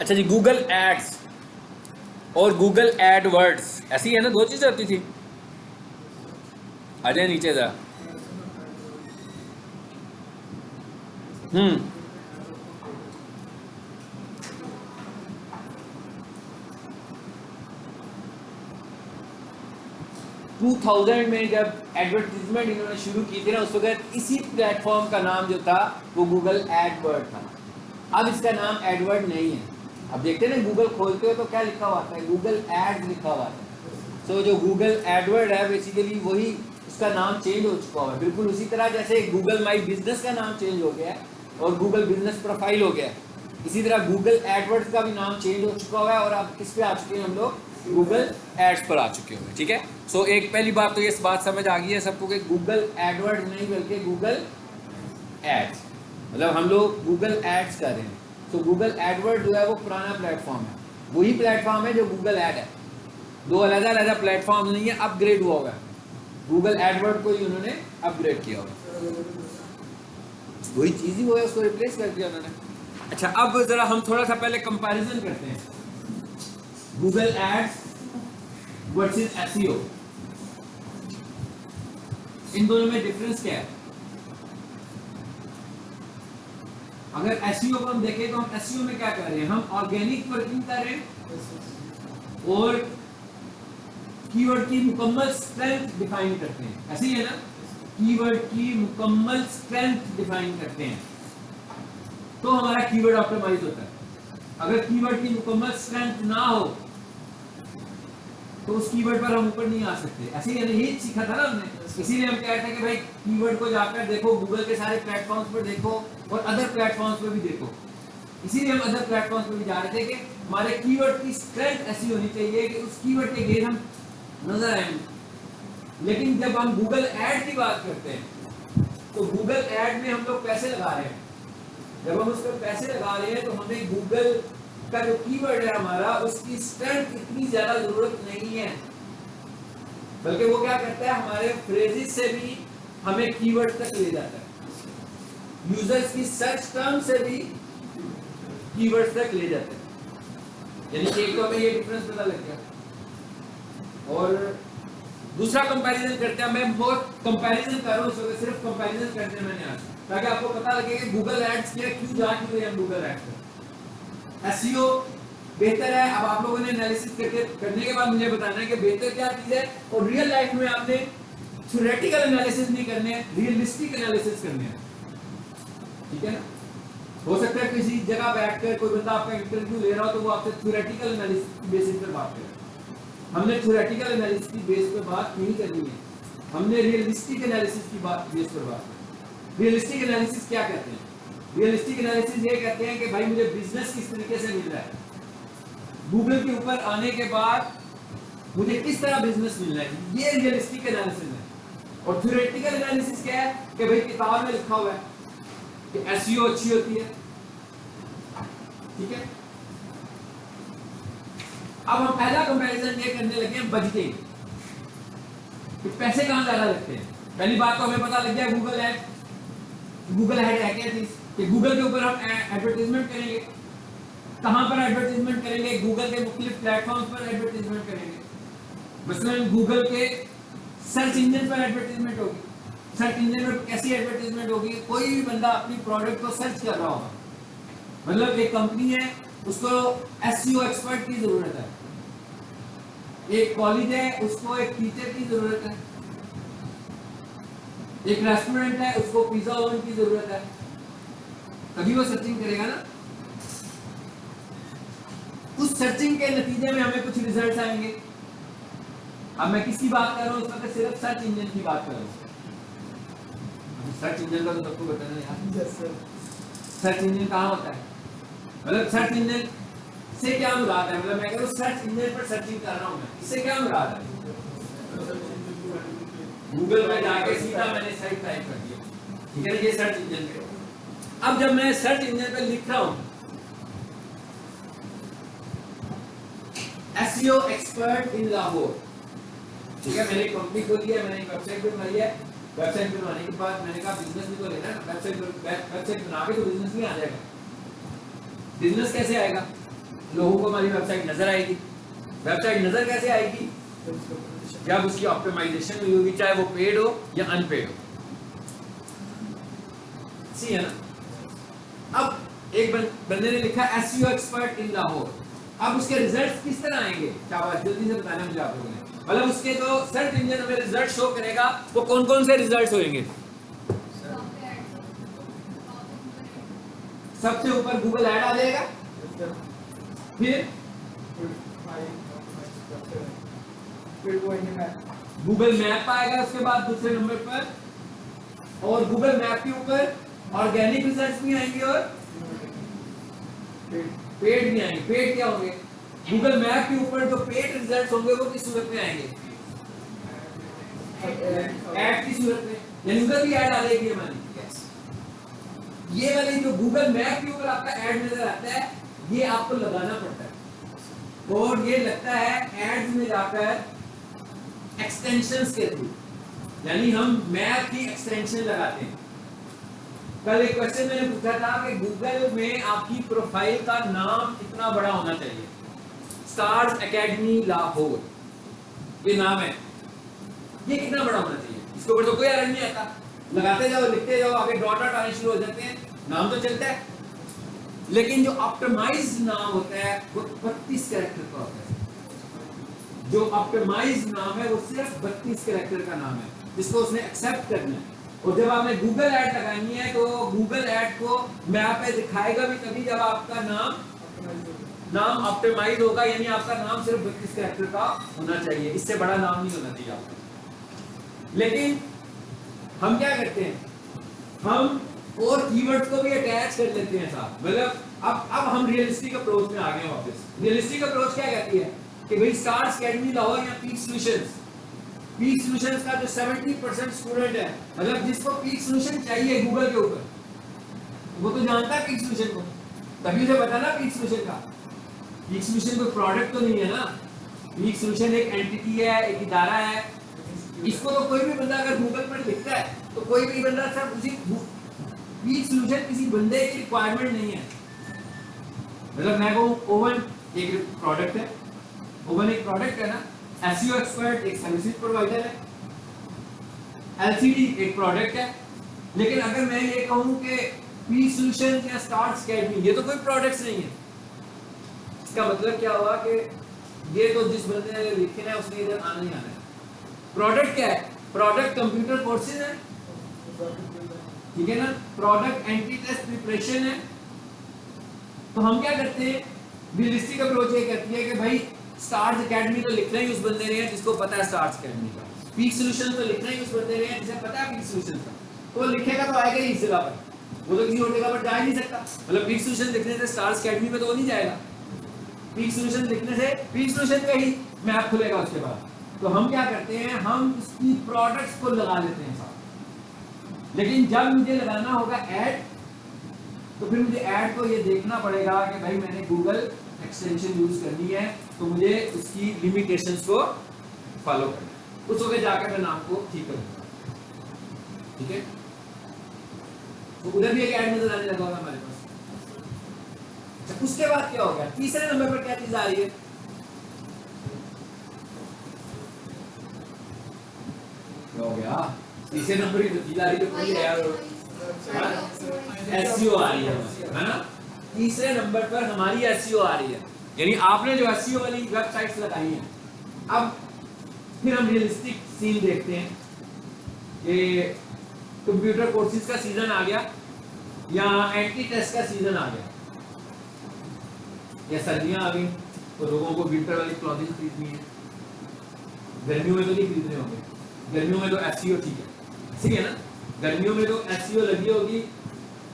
अच्छा जी, Google ads और Google AdWords ऐसी है ना, दो चीज़ें होती थी। आ जाए नीचे ज़रा। हम्म 2000 में जब एडवर्टीजमेंट इन्होंने शुरू की थी ना, उस वक्त इसी प्लेटफॉर्म का नाम जो था वो गूगल एडवर्ड था। अब इसका नाम एडवर्ड नहीं है। अब देखते हैं ना, गूगल खोलते हो तो क्या लिखा हुआ आता है, गूगल एड्स लिखा हुआ आता है। सो जो गूगल एडवर्ड है बेसिकली वही, उसका नाम चेंज हो चुका है। बिल्कुल उसी तरह जैसे गूगल माई बिजनेस का नाम चेंज हो गया है और गूगल बिजनेस प्रोफाइल हो गया है, इसी तरह गूगल एडवर्ड्स का भी नाम चेंज हो चुका हुआ है। और अब किस पे आ चुके हैं हम लोग, गूगल एड्स पर आ चुके हुए हैं। ठीक है, सो एक पहली बात तो ये बात समझ आ गई है सबको कि गूगल एडवर्ड नहीं बल्कि गूगल एड्स, मतलब हम लोग गूगल एड्स कर रहे हैं। तो गूगल एडवर्ड जो है वो पुराना प्लेटफॉर्म है, वही प्लेटफॉर्म है जो गूगल एड है। दो अलग-अलग प्लेटफॉर्म नहीं है, अपग्रेड हुआ होगा। गूगल एडवर्ड को ही उन्होंने अपग्रेड किया होगा, वही चीज़ ही वो है, उसको रिप्लेस कर दिया उन्होंने। अच्छा, अब जरा हम थोड़ा सा पहले कंपैरिजन करते हैं गूगल एड्स वर्सेस एसईओ। इन दोनों में डिफरेंस क्या है? अगर एसईओ को हम देखें तो हम एसईओ में क्या कर रहे हैं, हम ऑर्गेनिक वर्किंग कर रहे हैं और कीवर्ड की मुकम्मल स्ट्रेंथ डिफाइन करते हैं। ऐसे ही है ना, कीवर्ड की मुकम्मल स्ट्रेंथ डिफाइन करते हैं तो हमारा कीवर्ड ऑप्टिमाइज होता है। अगर कीवर्ड की मुकम्मल स्ट्रेंथ ना हो तो उस कीवर्ड पर हम ऊपर नहीं आ सकते। ऐसे ही यही सीखा था ना हमने, इसीलिए हम कहते हैं कि भाई कीवर्ड को जाकर देखो, गूगल के सारे प्लेटफॉर्म्स पर देखो और अदर प्लेटफॉर्म्स पर भी देखो। इसीलिए हम अदर प्लेटफॉर्म्स पर भी जा रहे थे कि हमारे कीवर्ड की स्ट्रेंथ ऐसी होनी चाहिए कि उस कीवर्ड के गेन हम नजर आएंगे। लेकिन जब हम गूगल ऐड की बात करते हैं तो गूगल ऐड में हम लोग पैसे लगा रहे हैं। जब हम उस पर पैसे लगा रहे हैं तो हमें गूगल का जो कीवर्ड है हमारा, उसकी स्ट्रेंथ इतनी ज्यादा जरूरत नहीं है, बल्कि वो क्या करता है, हमारे फ्रेजेस से भी हमें कीवर्ड तक ले जाता है, यूजर्स की सर्च टर्म से भी कीवर्ड तक ले जाता है। यानी कि एक तो हमें ये डिफरेंस पता लग गया। और दूसरा कंपैरिजन करते हैं, मैं बहुत कंपैरिजन कर रहा हूँ, सिर्फ कंपैरिजन करते हैं मैंने आज, ताकि आपको पता लगे कि गूगल एड्स क्या, क्यों जा क्यों रहे हैं गूगल एड्स पर। एसईओ बेहतर है। अब आप लोगों ने एनालिसिस करने के बाद मुझे बताना है कि बेहतर क्या चीज है, और रियल लाइफ में आपने थ्योरेटिकल एनालिसिस नहीं करने हैं, रियलिस्टिक एनालिसिस करने हैं। ठीक है ना, हो सकता है किसी जगह बैठकर कोई बंदा आपका इंटरव्यू ले रहा हो तो वो आपसे थ्योरेटिकल एनालिसिस बेसिस पर बात करे। हमने थ्योरेटिकल एनालिसिस की बेस पर बात नहीं करनी है, हमने रियलिस्टिक एनालिसिस की बात बेस पर बात करनी। रियलिस्टिक एनालिसिस क्या कहते हैं? रियलिस्टिक एनालिसिस ये कहते हैं कि भाई मुझे बिजनेस किस तरीके से मिल रहा है, गूगल के ऊपर आने के बाद मुझे किस तरह बिजनेस मिल रहा है, ये रियलिस्टिक एनालिसिस है। और थ्योरेटिकल एनालिसिस क्या है कि भाई किताब में लिखा हुआ है कि एसईओ अच्छी होती है। ठीक है, अब हम पहला कंपैरिजन ये करने लगे हैं बजटिंग, कि पैसे कहां ज्यादा लगते हैं। पहली बात तो हमें पता लग गया गूगल ऐड, गूगल ऐड है क्या चीज, कि गूगल के ऊपर हम एडवर्टाइजमेंट करेंगे। कहां पर एडवर्टाइजमेंट करेंगे? गूगल के मुख्तलिफ प्लेटफॉर्म्स पर एडवर्टाइजमेंट करेंगे। मसलन गूगल के सर्च इंजन पर एडवर्टाइजमेंट होगी। सर्च इंजन पर कैसी एडवर्टाइजमेंट होगी? कोई भी बंदा अपनी प्रोडक्ट को सर्च कर रहा होगा, मतलब एक कंपनी है उसको एसईओ एक्सपर्ट की जरूरत है, एक कॉलेज है उसको एक टीचर की जरूरत है, एक रेस्टोरेंट है उसको पिज्जा ओवन की जरूरत है, तभी वो सर्चिंग करेगा ना। उस सर्चिंग के नतीजे में हमें कुछ रिजल्ट्स आएंगे। अब मैं किसकी बात कर रहा हूँ इस वक्त? सिर्फ सर्च इंजन की बात कर रहा हूँ। सर्च इंजन का तो सबको बताना है यार, सर्च इंजन कहाँ होता है, मतलब सर्च इंजन से क्या मुराद है? मतलब मैं कह रहा हूँ सर्च इंजन पर सर्चिंग कर रहा हूँ, मैं इससे क्या मुराद है? गूगल में जाके सीधा मैंने साइट टाइप कर दिया, ठीक है ना, ये सर्च इंजन पे। अब जब मैं सर्च इंजन पे लिख रहा हूँ एसईओ एक्सपर्ट इन लाहौर, ठीक है, मैंने एक कंपनी खोली है, मैंने एक वेबसाइट भी बनाई है। वेबसाइट बनाने के बाद मैंने कहा बिजनेस भी तो लेना है, वेबसाइट बना के तो बिजनेस नहीं आ जाएगा। बिजनेस कैसे आएगा? लोगों को हमारी वेबसाइट नजर आएगी। वेबसाइट नजर कैसे आएगी? जब उसकी ऑप्टिमाइजेशन हुई होगी, चाहे वो पेड हो या अनपेड हो। सी है ना। अब एक बंदे ने लिखा एसईओ एक्सपर्ट इन लाहौर। अब उसके रिजल्ट्स किस तरह आएंगे? शाबाश, जल्दी से बताना मुझे आप लोगों ने। मतलब उसके जो सर्च इंजन में रिजल्ट शो करेगा वो कौन कौन से रिजल्ट्स होंगे? सबसे ऊपर गूगल ऐड आ जाएगा, फिर गूगल मैप आएगा उसके बाद दूसरे नंबर पर, और गूगल मैप के ऊपर ऑर्गेनिक रिजल्ट्स भी आएंगे और पेड भी आएंगे। पेड क्या होंगे? गूगल मैप के ऊपर जो पेड रिजल्ट्स होंगे वो किस सूरत में आएंगे? ऐड की सूरत में, यानी उधर भी ऐड आ जाएगी हमारी। ये वाली जो गूगल मैप के ऊपर आपका ऐड नजर आता है, ये आपको लगाना पड़ता है, और ये लगता है एड्स में जाकर एक्सटेंशंस के थ्रू, यानी हम मैप की एक्सटेंशन लगाते हैं। कल एक क्वेश्चन मैंने पूछा था कि गूगल में आपकी प्रोफाइल का नाम कितना बड़ा होना चाहिए। स्टार्स एकेडमी लाहौर ये नाम है, ये कितना बड़ा होना चाहिए? इसके ऊपर तो कोई अर्थ नहीं आता, लगाते जाओ, लिखते जाओ, आगे डॉट डॉट आने शुरू हो जाते हैं, नाम तो चलता है। लेकिन जो ऑप्टिमाइज्ड नाम होता है वो 32 कैरेक्टर का होता है। जो ऑप्टिमाइज्ड नाम है वो सिर्फ 32 कैरेक्टर का नाम है, जिसको उसने एक्सेप्ट करना है। और जब आपने गूगल ऐड लगानी है तो गूगल ऐड को मैप पे दिखाएगा भी तभी जब आपका नाम ऑप्टिमाइज होगा, यानी आपका नाम सिर्फ 32 कैरेक्टर का होना चाहिए, इससे बड़ा नाम नहीं होना चाहिए आपका। लेकिन हम क्या करते हैं, हम और कीवर्ड्स को भी अटैच कर लेते हैं साथ। मतलब अब हम रियलिस्टिक अप्रोच में आ गए वापस। रियलिस्टिक अप्रोच क्या कहती है कि भाई स्टार्स एकेडमी लाहौर या पीक सॉल्यूशंस का जो 70% स्टूडेंट है, मतलब जिसको पीक सॉल्यूशन चाहिए गूगल के ऊपर, वो तो जानता है पीक सॉल्यूशन को, तभी उसे पता ना पीक सॉल्यूशन का। पीक सॉल्यूशन कोई प्रोडक्ट तो नहीं है ना, पीक सॉल्यूशन एक एंटिटी है, एक इदारा है। इसको तो कोई भी बंदा अगर गूगल पर लिखता है तो कोई भी बंदा सिर्फ उसी पीक सॉल्यूशन किसी बंदे की रिक्वायरमेंट नहीं है। मतलब मैं कहूँ ओवन एक प्रोडक्ट है, ओवन एक प्रोडक्ट है ना, एसईओ एक्सपर्ट एक सर्विसेज प्रोवाइडर है, एलसीडी एक प्रोडक्ट है। लेकिन अगर मैं ये कहूँ कि पीक सॉल्यूशन या स्टार्स एकेडमी, ये तो कोई प्रोडक्ट्स नहीं है। इसका मतलब क्या हुआ कि ये तो जिस बंदे ने लिखे है उसने इधर आना ही आना है। प्रोडक्ट क्या है? प्रोडक्ट कंप्यूटर कोर्सेज है, ठीक है ना, प्रोडक्ट एंटी टेस्ट प्रिपरेशन है। तो हम क्या करते हैं, रियलिस्टिक अप्रोच ये कहती है कि भाई स्टार्स एकेडमी तो लिखना ही उस बंदे ने है जिसको पता है स्टार्स एकेडमी का, पीक सॉल्यूशन तो लिखना ही उस बंदे ने है जिसे पता है पीक सॉल्यूशन का, तो वो लिखेगा तो आएगा ही इस जगह पर, वो तो किसी और जगह पर जा ही नहीं सकता। मतलब पीक सॉल्यूशन लिखने से स्टार्स एकेडमी में तो वो नहीं जाएगा, पीक सॉल्यूशन लिखने से पीक सॉल्यूशन का ही मैप खुलेगा उसके बाद। तो हम क्या करते हैं, हम इसकी प्रोडक्ट्स को लगा लेते हैं साथ। लेकिन जब मुझे लगाना होगा ऐड, तो फिर मुझे ऐड को ये देखना पड़ेगा कि भाई मैंने गूगल एक्सटेंशन यूज करनी है, तो मुझे उसकी लिमिटेशंस को फॉलो करना है, उस वक्त जाकर मैं नाम को ठीक करूंगा, ठीक है। तो उधर भी एक ऐड नजर आने लगा होगा हमारे पास। अच्छा, उसके बाद क्या हो गया? तीसरे नंबर पर क्या चीज आ रही है? क्या हो गया? तीसरे नंबर की चीज आ रही है, कोई है एसईओ आ रही है ना। तीसरे नंबर पर हमारी एसईओ आ रही है, यानी आपने जो एसईओ वाली वेबसाइट्स लगाई हैं। अब फिर हम रियलिस्टिक सीन देखते हैं कि कंप्यूटर कोर्सेज का सीजन आ गया या एंटी टेस्ट का सीजन आ गया या सर्दियां आ गई, तो लोगों को विंटर वाली क्लॉथिंग खरीदनी है। गर्मियों में तो नहीं खरीदने होंगे, गर्मियों में तो एसईओ ठीक है ना, गर्मियों में तो एसईओ लगी होगी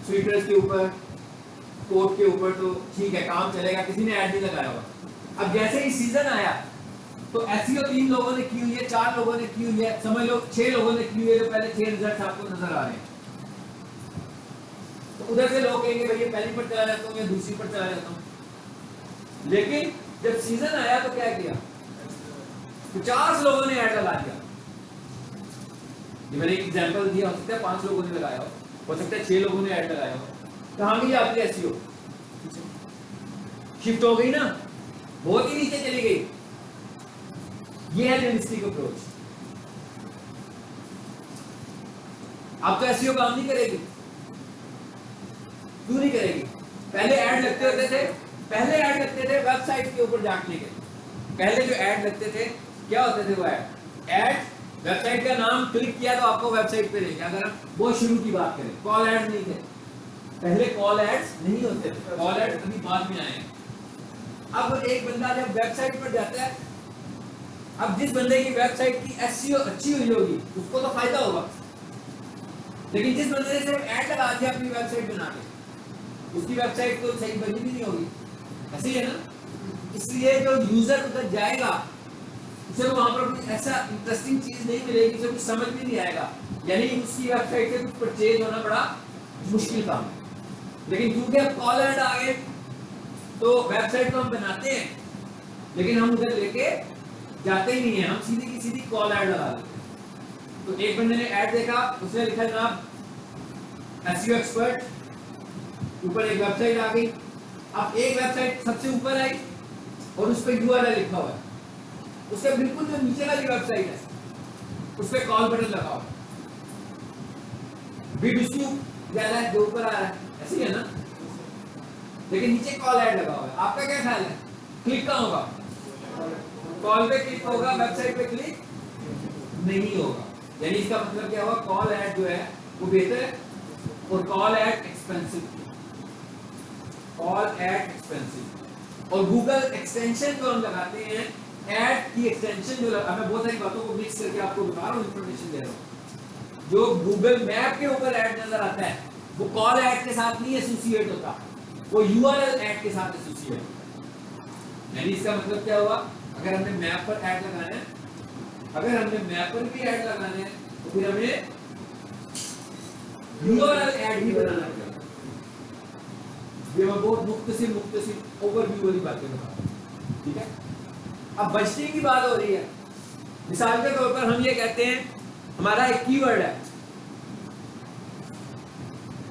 स्वेटर्स के ऊपर, कोट के ऊपर, तो ठीक है, काम चलेगा, किसी ने ऐड नहीं लगाया होगा। अब जैसे ही सीजन आया तो एसईओ 3 लोगों ने की हुई है, 4 लोगों ने की हुई है, समझ लो 6 लोगों ने की हुई है, तो पहले 6 रिजल्ट आपको नजर आ रहे हैं। तो उधर से लोग कहेंगे भाई ये पहली पर चला जाता हूँ या दूसरी पर चला जाता हूँ। लेकिन जब सीजन आया तो क्या किया, 50 लोगों ने ऐड लगा दिया। ये मैंने एक एग्जांपल दिया, हो सकता है 5 लोगों ने लगाया हो सकता है 6 लोगों ने ऐड लगाया हो। कहाँ गई आपकी एसईओ? शिफ्ट हो गई ना, बहुत ही नीचे चली गई। ये है रियलिस्टिक अप्रोच। अब तो एसईओ काम नहीं करेगी। क्यों नहीं करेगी? पहले ऐड लगते होते थे, पहले ऐड लगते थे वेबसाइट के ऊपर जाने के। पहले जो ऐड लगते थे क्या होते थे वो ऐड वेबसाइट का नाम क्लिक किया तो आपको वेबसाइट पे लेके, अगर हम वो शुरू की बात करें, कॉल ऐड नहीं थे पहले, कॉल एड्स नहीं होते थे, कॉल एड्स अभी बाद में आए। अब एक बंदा जब वेबसाइट पर जाता है, अब जिस बंदे की वेबसाइट की एसईओ अच्छी हुई होगी उसको तो फायदा होगा, लेकिन जिस बंदे ने सिर्फ ऐड लगा दिया अपनी वेबसाइट बना के, उसकी वेबसाइट तो सही बनी भी नहीं होगी। ऐसे ही है ना? इसलिए जो यूजर उधर जाएगा उसे वहां पर कुछ ऐसा इंटरेस्टिंग चीज नहीं मिलेगी, उसे कुछ समझ भी नहीं आएगा, यानी उसकी वेबसाइट से कुछ परचेज होना बड़ा मुश्किल काम है। लेकिन क्योंकि अब कॉल ऐड आ गए तो वेबसाइट तो हम बनाते हैं लेकिन हम उधर लेके जाते ही नहीं है, हम सीधी की सीधी कॉल ऐड लगा देते हैं। तो एक बंदे ने ऐड देखा, उसने लिखा जनाब एसईओ एक्सपर्ट, ऊपर एक वेबसाइट आ गई। अब एक वेबसाइट सबसे ऊपर आई और उस पर यूआरएल लिखा हुआ है, उसके बिल्कुल जो नीचे वाली वेबसाइट है उस पर कॉल बटन लगा हुआ है, बिड उसकी ज्यादा है जो ऊपर आ रहा है, ऐसे ही है ना? लेकिन नीचे कॉल ऐड लगा हुआ है। आपका क्या ख्याल है, क्लिक कहाँ होगा? कॉल पे क्लिक होगा, वेबसाइट पे क्लिक नहीं होगा। यानी इसका मतलब क्या हुआ, कॉल ऐड जो है वो बेहतर है और call add expensive, call add expensive. और गूगल एक्सटेंशन जो हम लगाते हैं, ऐड की एक्सटेंशन जो मैं बहुत सारी बातों को मिक्स करके आपको बता रहा हूँ, इंफॉर्मेशन दे रहा हूँ। जो गूगल मैप के ऊपर ऐड नजर आता है वो कॉल ऐड के साथ नहीं एसोसिएट होता, वो यूआरएल ऐड के साथ एसोसिएट होता है। यानी इसका मतलब क्या हुआ, अगर हमने मैप पर ऐड लगाना है, अगर हमने मैप पर भी ऐड लगाना है तो फिर हमें यूआरएल ऐड ही बनाना पड़ेगा। ये मैं बहुत मुख्तसिर ओवरव्यू वाली बातें बता रहा हूं, ठीक है? अब बजटिंग की बात हो रही है। मिसाल के तौर पर हम ये कहते हैं हमारा एक कीवर्ड है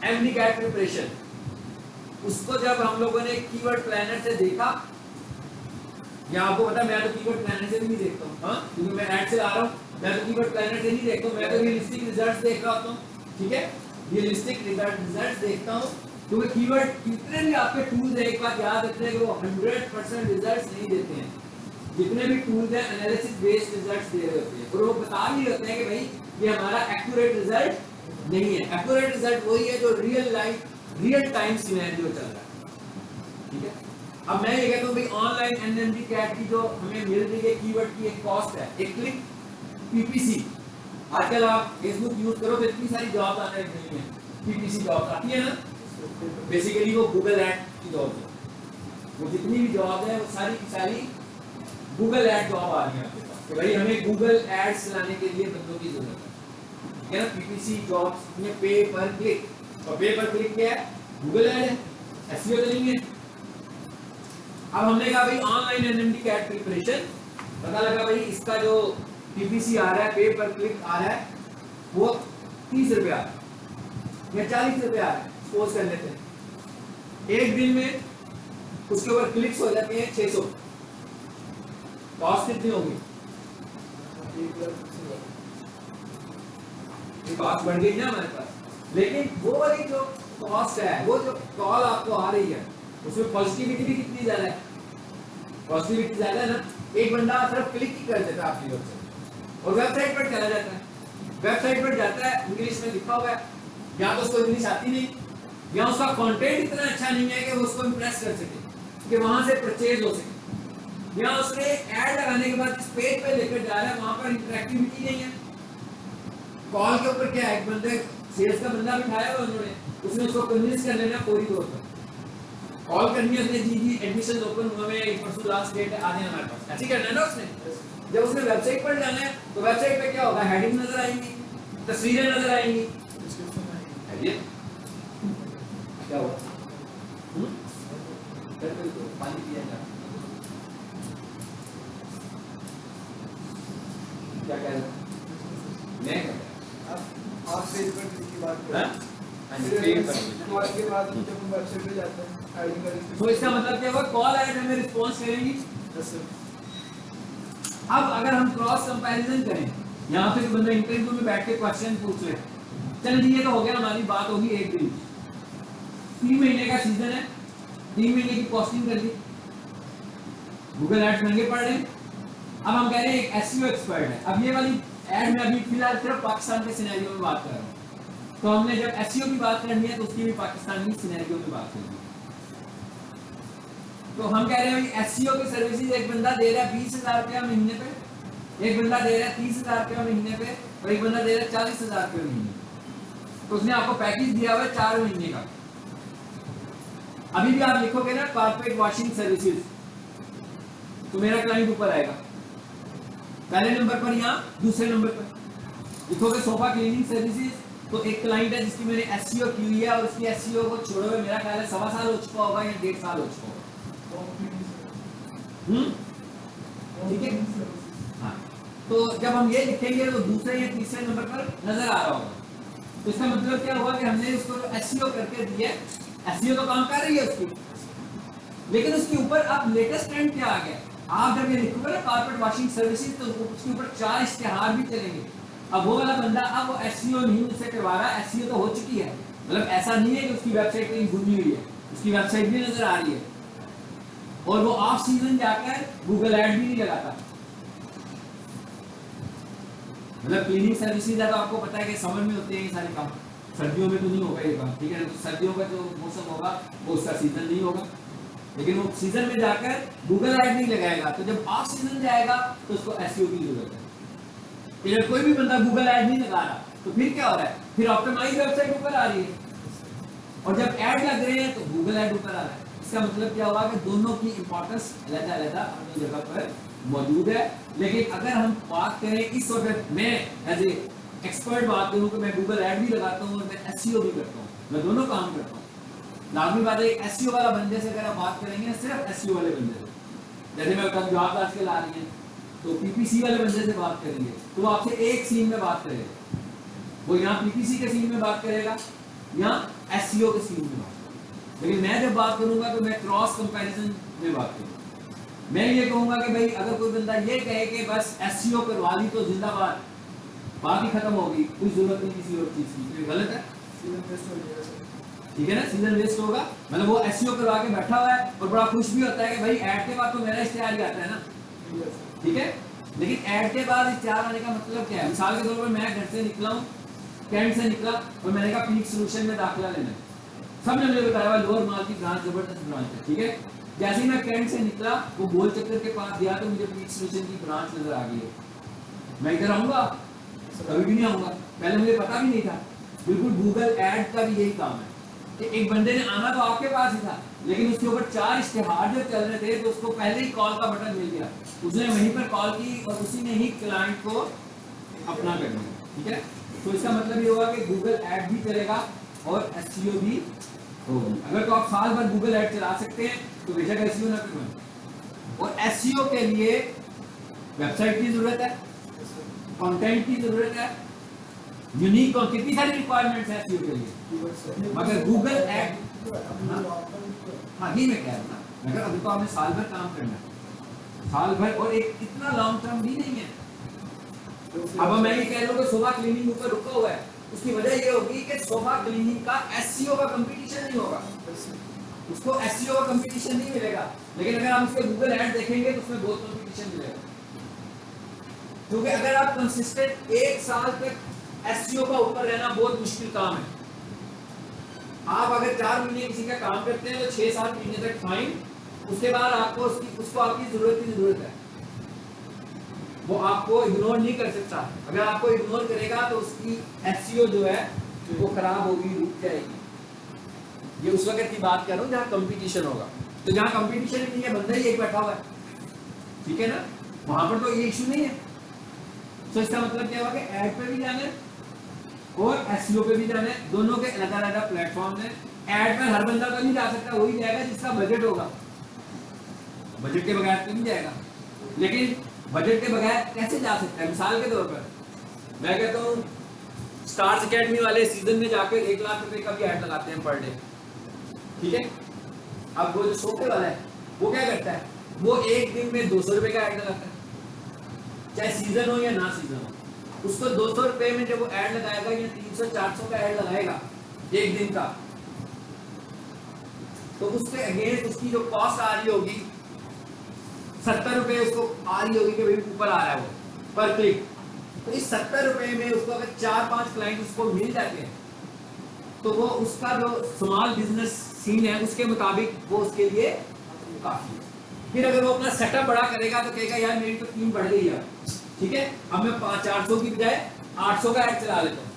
एमडी-कैट प्रिपरेशन, उसको जब हम लोगों ने कीवर्ड प्लानर से देखा, या आपको पता है मैं तो कीवर्ड प्लानर से भी नहीं देखता हूं, हाँ, क्योंकि मैं ऐड से आ रहा हूं, मैं तो कीवर्ड प्लानर से नहीं देखता हूं, मैं तो रियलिस्टिक रिजल्ट्स देख रहा होता हूं, ठीक है? रियलिस्टिक रिजल्ट्स देखता हूं, क्योंकि कीवर्ड कितने भी आपके टूल्स हैं, एक बात याद रखना है कि वो 100% रिजल्ट्स नहीं देते हैं। जितने भी टूल्स हैं एनालिसिस बेस्ड रिजल्ट्स दे रहे होते हैं और वो बता भी होते हैं कि भाई ये हमारा एक्यूरेट रिजल्ट नहीं है। एक्यूरेट रिजल्ट वही है जो रियल टाइम सिनेरियो चल रहा है, ठीक है? अब मैं ये कहता हूँ भाई ऑनलाइन एनएमडी कैट की जो हमें मिल रही है कीवर्ड की एक कॉस्ट है, एक क्लिक पीपीसी। आजकल आप फेसबुक यूज करो तो इतनी सारी जॉब्स आने लग गई हैं, पीपीसी जॉब्स आती है ना, बेसिकली वो गूगल ऐड की जॉब है, वो जितनी भी जॉब है वो सारी की सारी गूगल ऐड जॉब आ रही है आपके पास कि भाई हमें गूगल एड्स चलाने के लिए बंदों की जरूरत है ना? पीपीसी जॉब्स में पे पर क्लिक, और पे पर क्लिक क्या है? गूगल ऐड है, एसईओ तो नहीं है। अब हमने कहा भाई ऑनलाइन एनएमडी कैट प्रिपरेशन, पता लगा भाई इसका जो पीपीसी आ रहा है, पे पर क्लिक आ रहा है, वो 30 रुपया या 40 रुपया सपोज कर लेते हैं। एक दिन में उसके ऊपर क्लिक्स हो जाते हैं 600, कॉस्ट कितनी होगी? कॉस्ट बढ़ गई ना हमारे पास, लेकिन वो वाली जो कॉस्ट है, वो जो कॉल आपको आ रही है उसमें पॉजिटिविटी भी कितनी ज्यादा है? पॉजिटिविटी ज्यादा है ना? एक बंदा सिर्फ क्लिक ही कर देता है आपकी वेबसाइट और वेबसाइट पर चला जाता है, वेबसाइट पर जाता है, इंग्लिश में लिखा हुआ है, या तो उसको इंग्लिश आती नहीं, या उसका कंटेंट इतना अच्छा नहीं है कि वो उसको इंप्रेस कर सके कि वहां से परचेज हो सके, या उसने ऐड लगाने के बाद इस पेज पे लेकर जा रहा है, वहां पर इंटरेक्टिविटी नहीं है। कॉल के ऊपर क्या है, एक बंदे सेल्स का बंदा बिठाया हुआ उन्होंने, उसने उसको कन्विंस कर लेना पूरी तौर पर, कॉल करनी है उसने, जी एडमिशन ओपन हुआ है, परसों लास्ट डेट है, आ जाए हमारे पास, ऐसे करना है ना उसने। जब उसने वेबसाइट पर जाना है तो वेबसाइट पे क्या होगा, हेडिंग नजर आएंगी, तस्वीरें नजर आएंगी, क्या हुआ? पानी पिया जा, क्या कह रहे हैं? मैं आप पेज पर क्लिक की बात कर रहे हैं, कॉल के बाद जब हम वेबसाइट पे जाते हैं आईडी का तो इसका मतलब क्या हुआ, कॉल आया हमें रिस्पॉन्स करेंगी। अब अगर हम क्रॉस कंपैरिजन करें, यहाँ पे बंदा इंटरव्यू में बैठ के क्वेश्चन पूछ रहे, चल ये तो हो गया, हमारी बात होगी एक दिन, 3 महीने का सीजन है, 3 महीने की कॉस्टिंग कर दी, गूगल एड्स महंगे पड़ रहे हैं। अब हम कह रहे हैं एक एसईओ एक्सपर्ट है। अब ये वाली एड में अभी फिलहाल सिर्फ पाकिस्तान के सिनेरियो में बात कर रहा हूँ, तो हमने जब एसईओ की बात करनी है तो उसकी भी पाकिस्तानी सिनेरियो में बात करनी है। तो हम कह रहे हैं एसईओ की सर्विसेज एक बंदा दे रहा है 20,000 रुपया महीने पे, एक बंदा दे रहा है 30,000 रुपया महीने पे, और एक बंदा दे रहा है 40,000 रुपये महीने। तो उसने आपको पैकेज दिया हुआ है 4 महीने का। अभी भी आप लिखोगे ना कारपेट वॉशिंग सर्विसेज, तो मेरा क्लाइंट ऊपर आएगा पहले नंबर पर, यहाँ दूसरे नंबर पर लिखोगे सोफा क्लीनिंग सर्विसेज, तो एक क्लाइंट है जिसकी मैंने एसईओ की हुई है, और उसकी एसईओ को छोड़े हुए मेरा ख्याल है 1.25 साल हो चुका होगा या 1.5 साल हो चुका होगा। ठीक है, हाँ। तो जब हम ये लिखेंगे तो दूसरे या तीसरे नंबर पर नजर आ रहा होगा। तो इसका मतलब क्या हुआ कि हमने उसको एसईओ करके दिया, एसईओ तो काम कर रही है उसकी, लेकिन उसके ऊपर अब लेटेस्ट ट्रेंड क्या आ गया, आप जब ये लिखोगे ना कारपेट वॉशिंग सर्विसेज, तो उसके ऊपर 4 इश्तिहार भी चलेंगे। अब वो वाला बंदा अब वो एसईओ नहीं उससे करवा रहा, एसईओ तो हो चुकी है, मतलब ऐसा नहीं है कि उसकी वेबसाइट कहीं घूमी हुई है, उसकी वेबसाइट भी नजर आ रही है, और वो ऑफ सीजन जाकर गूगल ऐड भी नहीं लगाता। मतलब क्लीनिंग सर्विसेज है तो आपको पता है कि समर में होते हैं ये सारे काम, सर्दियों में तो नहीं होगा ये काम, ठीक है। तो सर्दियों का जो मौसम होगा वो उसका सीजन नहीं होगा, लेकिन वो सीजन में जाकर गूगल ऐड नहीं लगाएगा। तो जब ऑफ सीजन जाएगा तो उसको एसईओ की जरूरत है। जब कोई भी बंदा गूगल ऐड नहीं लगा रहा तो फिर क्या हो रहा है, फिर ऑप्टिमाइज वेबसाइट ऊपर आ रही है, और जब ऐड लग रहे हैं तो गूगल ऐड ऊपर आ रहा है। इसका मतलब क्या हुआ कि दोनों की इंपॉर्टेंस अलग-अलग अपनी जगह पर मौजूद है। लेकिन अगर हम बात करें इस वक्त, मैं एज ए एक्सपर्ट बात करूं कि मैं गूगल ऐड भी लगाता हूं और मैं एसईओ भी करता हूं, मैं दोनों काम करता हूं। लाजमी बात है एसईओ वाला बंदे से अगर आप बात करेंगे, सिर्फ एसईओ वाले बंदे से, जैसे मैं बताऊं जॉब आजकल आ रही है, तो पीपीसी वाले बंदे से बात करेंगे तो वो आपसे एक सीन में बात करेगा, वो यहाँ पीपीसी के सीन में बात करेगा, यहाँ एसईओ के सीन में बात करेगा। लेकिन मैं जब बात करूंगा तो मैं क्रॉस कंपैरिजन में बात करूंगा। मैं ये कहूंगा कि भाई अगर कोई बंदा ये कहे कि बस एसईओ करवा ली तो जिंदाबाद, बात ही खत्म होगी, कोई जरूरत नहीं किसी और चीज की, तो गलत है, ठीक है ना। सीजन वेस्ट होगा, मतलब वो एसईओ करवा के बैठा हुआ है और बड़ा खुश भी होता है कि भाई ऐड के बाद तो मेरा इश्तिहार ही आता है ना, ठीक है। लेकिन ऐड के बाद इश्तिहार आने का मतलब क्या है, मिसाल के तौर पर मैं घर से निकला हूँ, कैंट से निकला और मैंने कहा पीक सोल्यूशन में दाखिला लेना है, सबने मुझे बताया हुआ लोअर माल की ब्रांच जबरदस्त ब्रांच है, ठीक है। जैसे ही मैं कैंट से निकला, वो गोल चक्कर के पास गया तो मुझे पीक सोल्यूशन की ब्रांच नजर आ गई है। मैं इधर आऊंगा? कभी भी नहीं आऊंगा, पहले मुझे पता भी नहीं था। बिल्कुल गूगल ऐड का भी यही काम है कि एक बंदे ने आना तो आपके पास ही था, लेकिन उसके ऊपर 4 इश्तिहार जो चल रहे थे, तो उसको पहले ही कॉल का बटन मिल गया, उसने वहीं पर कॉल की और उसी ने ही क्लाइंट को अपना कर लिया, ठीक है। तो इसका मतलब ये होगा कि गूगल ऐड भी चलेगा और एसईओ भी होगा। अगर तो आप साल भर गूगल ऐड चला सकते हैं तो बेशक एसईओ ना करवाएं। और एसईओ के लिए वेबसाइट की जरूरत है, कंटेंट की जरूरत है, यूनिक और कितनी सारी रिक्वायरमेंट्स है एसईओ के लिए, मगर गूगल ऐड, हाँ ये मैं कह रहा था, मगर अभी तो आपने साल भर काम करना है, साल भर, और एक इतना लॉन्ग टर्म भी नहीं है। अब मैं ये कह रहा हूँ कि सोफा क्लीनिंग ऊपर रुका हुआ है, उसकी वजह ये होगी कि सोफा क्लीनिंग का एसईओ का कंपटीशन नहीं होगा, उसको एसईओ का कंपटीशन नहीं मिलेगा। लेकिन अगर हम उसके गूगल ऐड देखेंगे तो उसमें बहुत कंपटीशन मिलेगा, क्योंकि अगर आप कंसिस्टेंट 1 साल तक एसईओ का ऊपर रहना बहुत मुश्किल काम है। आप अगर 4 महीने किसी का काम करते हैं तो 6-7 महीने तक फाइन, उसके बाद आपको उसको आपकी जरूरत है, वो आपको इग्नोर नहीं कर सकता। अगर आपको इग्नोर करेगा तो उसकी एसईओ जो है वो खराब होगी, रुक जाएगी। ये उस वक्त की बात कर रहा हूँ जहाँ कंपटीशन होगा, तो जहाँ कंपटीशन नहीं है, बंदा ही एक बैठा हुआ है, ठीक है ना, वहां पर तो ये इशू नहीं है। तो इसका मतलब क्या हुआ कि ऐड पे भी जाना है और एसईओ पे भी जाना है, दोनों के अलग-अलग प्लेटफॉर्म है। ऐड पर हर बंदा तो नहीं जा सकता, वही जाएगा जिसका बजट होगा, बजट के बगैर तो नहीं जाएगा। लेकिन बजट के बगैर कैसे जा सकता है, मिसाल के तौर पर मैं कहता हूँ स्टार्स एकेडमी वाले सीजन में जाकर 1 लाख रुपए का भी ऐड लगाते हैं पर डे, ठीक है। अब वो जो सोफे वाला है वो क्या करता है, वो एक दिन में 200 रुपए का ऐड लगाता है, चाहे सीजन हो या ना सीजन हो। उसको 200 रुपए में जब वो ऐड लगाएगा या 300-400 का ऐड लगाएगा एक दिन का, तो उसके अगेंस्ट उसकी जो कॉस्ट आ रही होगी 70 रुपए उसको आ रही होगी कि भाई ऊपर आ रहा है वो पर क्लिक। तो इस 70 रुपए में उसको अगर 4-5 क्लाइंट उसको मिल जाते हैं तो वो उसका जो स्मॉल बिजनेस सीन है उसके मुताबिक वो उसके लिए काफी है। फिर अगर वो अपना सेटअप बड़ा करेगा तो कहेगा यार मेरी तो टीम बढ़ गई है, ठीक है, अब मैं 400 की बजाय 800 का ऐड चला लेता हूँ,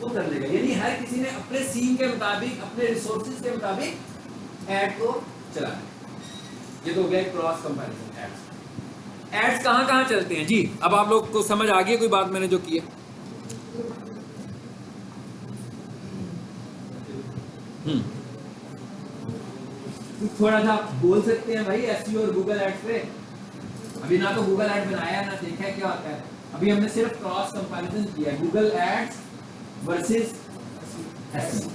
वो कर लेगा। यानी हर किसी ने अपने सीन के मुताबिक अपने रिसोर्सेज के मुताबिक ऐड को चलाना। ये तो हो गया क्रॉस कंपैरिजन एड्स। एड्स कहाँ चलते हैं जी, अब आप लोग को समझ आ गई कोई बात मैंने जो की है? थोड़ा सा आप बोल सकते हैं भाई एसईओ और गूगल एड्स पे। अभी ना तो गूगल एड बनाया ना देखा है क्या होता है, अभी हमने सिर्फ क्रॉस कंपैरिजन किया है गूगल एड्स वर्सेस एसईओ।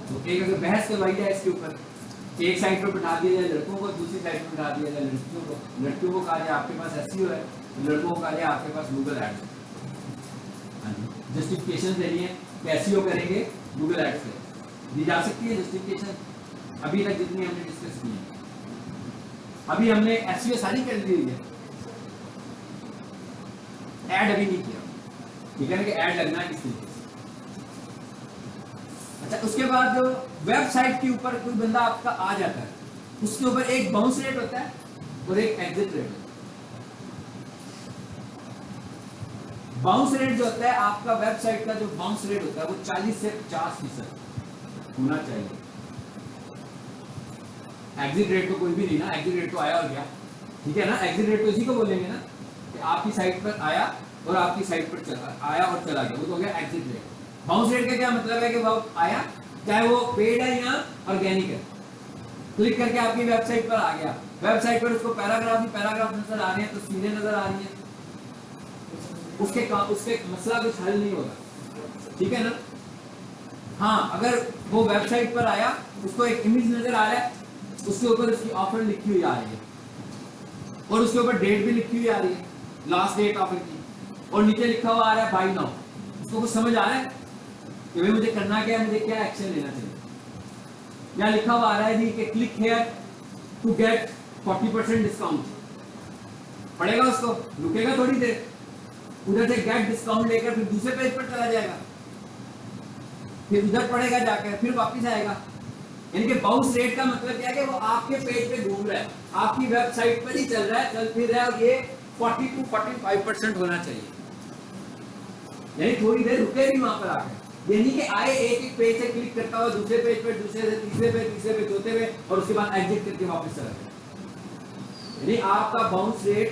तो एक अगर बहस करवाई जाए इसके ऊपर, एक साइड पर बिठा दिया जाए लड़कों को, दूसरी साइड पर बिठा दिया जाए लड़कियों को, लड़कियों को कहा जाए आपके पास एसईओ है, लड़कों को कहा जाए आपके पास गूगल एड्स है। जस्टिफिकेशन देनी है कि एसईओ करेंगे गूगल एड्स से, दी जा सकती है जस्टिफिकेशन अभी तक जितनी हमने डिस्कस की है। अभी हमने एसईओ सारी कर दी है, ऐड अभी नहीं किया, ठीक है ना, कि ऐड लगना है किस तरीके से। अच्छा, उसके बाद जो वेबसाइट के ऊपर कोई बंदा आपका आ जाता है उसके ऊपर एक बाउंस रेट होता है और एक एग्जिट रेट होता है। बाउंस रेट जो होता है आपका वेबसाइट का जो बाउंस रेट होता है वो 40 से 50% होना चाहिए। एग्जिट रेट तो कोई भी नहीं ना, एग्जिट रेट तो आया और गया, ठीक है ना। एग्जिट रेट तो इसी को बोलेंगे ना कि आपकी साइट पर आया और आपकी साइट पर चला आया और चला गया, वो तो हो गया एग्जिट रेट। बाउंस रेट का क्या मतलब है कि वो आया चाहे वो पेड है या ऑर्गेनिक है, क्लिक करके आपकी वेबसाइट पर आ गया, वेबसाइट पर उसको पैराग्राफ नजर आ रहे हैं, तस्वीरें नजर आ रही हैं, उसके मसला कुछ हल नहीं होगा, ठीक है ना। हाँ, अगर वो वेबसाइट पर आया उसको एक इमेज नजर आ रहा है, उसके ऊपर उसकी ऑफर लिखी हुई आ रही है और उसके ऊपर डेट भी लिखी हुई आ रही है, लास्ट डेट ऑफर की, और नीचे लिखा हुआ आ रहा है बाय नाउ। उसको कुछ समझ आ रहा है कि भाई मुझे करना क्या है, मुझे क्या एक्शन लेना चाहिए। या लिखा हुआ आ रहा है जी कि click here to get 40% discount, पड़ेगा उसको, रुकेगा थोड़ी देर, उधर से गेट डिस्काउंट लेकर फिर दूसरे पेज पर चला जाएगा, फिर उधर पड़ेगा जाकर, फिर वापस आएगा। यानी कि बाउंस रेट का मतलब क्या है कि वो आपके पेज पे घूम रहा है, आपकी वेबसाइट पर ही चल रहा है, चल फिर रहा है, और ये 40 to 45% होना चाहिए। यानी थोड़ी देर रुके भी वहां पर आकर, यानी कि आए एक पेज से क्लिक करता हुआ दूसरे पेज पे, दूसरे से तीसरे पे, चौथे पे, और उसके बाद एग्जिट करके वापस चला जाए। यानी आपका बाउंस रेट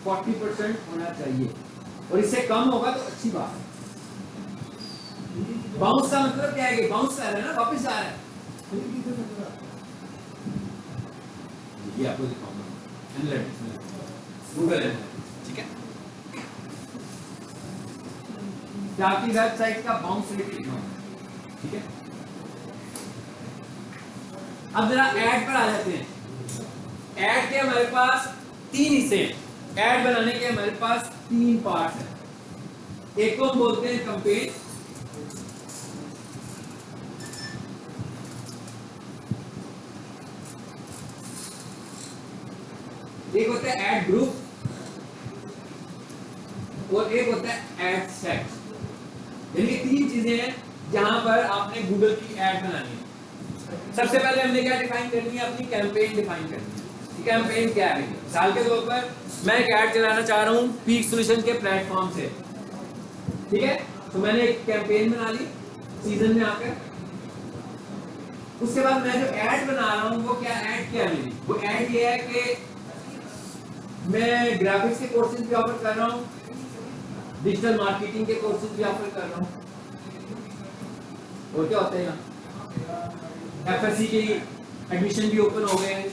40% होना चाहिए, और इससे कम होगा तो अच्छी बात है। बाउंस का मतलब क्या है कि बाउंस कर रहा है ना, वापस आ रहा है। ये आपको दिखाऊंगा एनालिटिक्स में, गूगल एनालिटिक्स, ठीक है। आपकी वेबसाइट का बाउंस रेट कितना होगा, ठीक है। अब जरा ऐड पर आ जाते हैं। ऐड के हमारे पास 3 हिस्से हैं, ऐड बनाने के हमारे पास 3 पार्ट हैं। एक को हम बोलते हैं कैंपेन, एक होता है ऐड ग्रुप, और एक होता है ऐड सेट। यानी कि 3 चीजें हैं जहां पर आपने गूगल की ऐड बनानी है। सबसे पहले हमने क्या डिफाइन करनी है, अपनी कैंपेन डिफाइन करनी है। कैंपेन क्या है? मिसाल के तौर पर मैं एक ऐड चलाना चाह रहा हूं पीक सॉल्यूशन के प्लेटफॉर्म से, ठीक है। तो मैंने एक कैंपेन बना ली सीजन में आकर, उसके बाद मैं जो ऐड बना रहा हूं वो क्या ऐड क्या है मेरी, वो ऐड ये है कि मैं ग्राफिक्स के कोर्सेज भी ऑफर कर रहा हूं, डिजिटल मार्केटिंग के कोर्सेज भी ऑफर कर रहा हूं, और क्या होता है यहाँ एफएससी की एडमिशन भी ओपन हो गए हैं।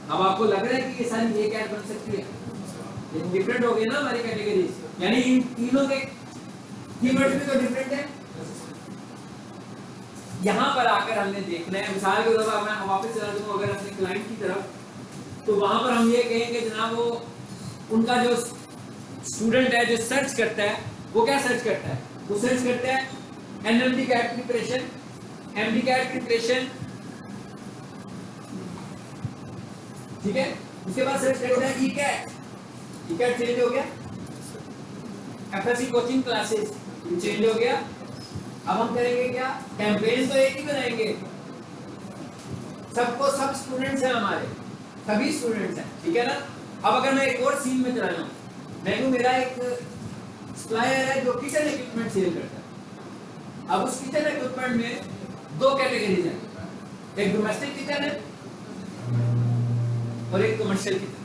अब आपको लग रहा है कि ये सारी एक ऐड बन सकती है? ये डिफरेंट हो गए ना हमारी कैटेगरीज, यानी इन तीनों के कीवर्ड्स भी तो डिफरेंट है। यहाँ पर आकर हमने देखना है, मिसाल के तौर पर मैं वापस चला दूंगा अगर अपने क्लाइंट की तरफ, तो वहां पर हम ये कहेंगे जनाब वो उनका जो स्टूडेंट है जो सर्च करता है वो क्या सर्च करता है, वो सर्च करता है NMD CAT preparation, MD CAT preparation, ठीक है। उसके बाद सर्च करता है E CAT, E CAT change हो गया, एफएससी कोचिंग क्लासेस चेंज हो गया। अब हम करेंगे क्या, कैंपेन तो एक ही बनाएंगे, सबको सब स्टूडेंट्स हैं हमारे, सभी स्टूडेंट्स हैं, ठीक है ना। अब अगर मैं एक और सीन में चला जाऊं, मैं कहूं मेरा एक सप्लायर है जो किचन इक्विपमेंट सेल करता है। अब उस किचन इक्विपमेंट में दो कैटेगरीज हैं, एक डोमेस्टिक किचन है और एक कमर्शियल किचन।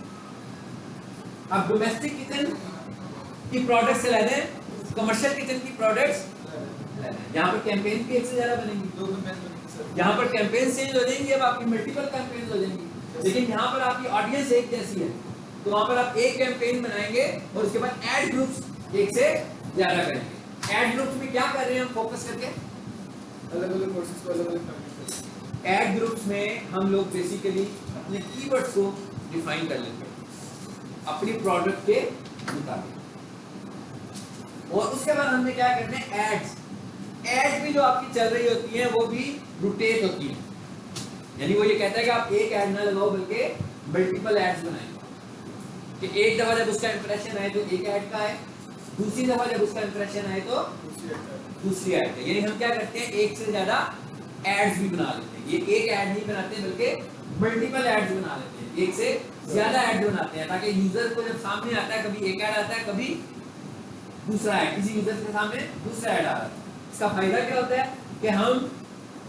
अब डोमेस्टिक किचन की प्रोडक्ट्स से लेते हैं, कमर्शियल किचन की प्रोडक्ट्स, यहाँ पर कैंपेन भी एक से ज्यादा बनेंगी, यहाँ पर कैंपेन चेंज हो जाएंगी, अब आपकी मल्टीपल कैंपेन हो जाएंगी, लेकिन यहाँ पर आपकी ऑडियंस एक जैसी है, तो वहाँ पर आप एक कैंपेन बनाएंगे और उसके बाद एड ग्रुप्स एक से ज्यादा करेंगे। एड ग्रुप्स में क्या कर रहे हैं हम फोकस करके, अलग-अलग कोर्सेज को अलग-अलग टारगेट। एड ग्रुप्स में हम लोग बेसिकली अपने कीवर्ड्स को डिफाइन कर लेते हैं अपनी प्रोडक्ट के मुताबिक, और उसके बाद हमने क्या करना है, एड्स, एड भी जो आपकी चल रही होती है वो भी रोटेट होती है, यानी वो ये कहता है कि आप एक ऐड ना लगाओ बल्कि मल्टीपल एड्स बनाएं, कि एक दफा जब उसका इंप्रेशन आए तो एक ऐड का है, दूसरी दफा जब उसका इंप्रेशन आए तो दूसरी ऐड का, यानी हम क्या करते हैं एक से ज्यादा एड्स भी बना लेते हैं। ये एक ऐड नहीं बनाते बल्कि मल्टीपल एड्स बना लेते हैं, एक से ज्यादा ऐड बनाते हैं, ताकि यूजर को जब सामने आता है कभी एक ऐड आता है कभी दूसरा ऐड, किसी यूजर के सामने दूसरा ऐड आ रहा है। इसका फायदा क्या होता है कि हम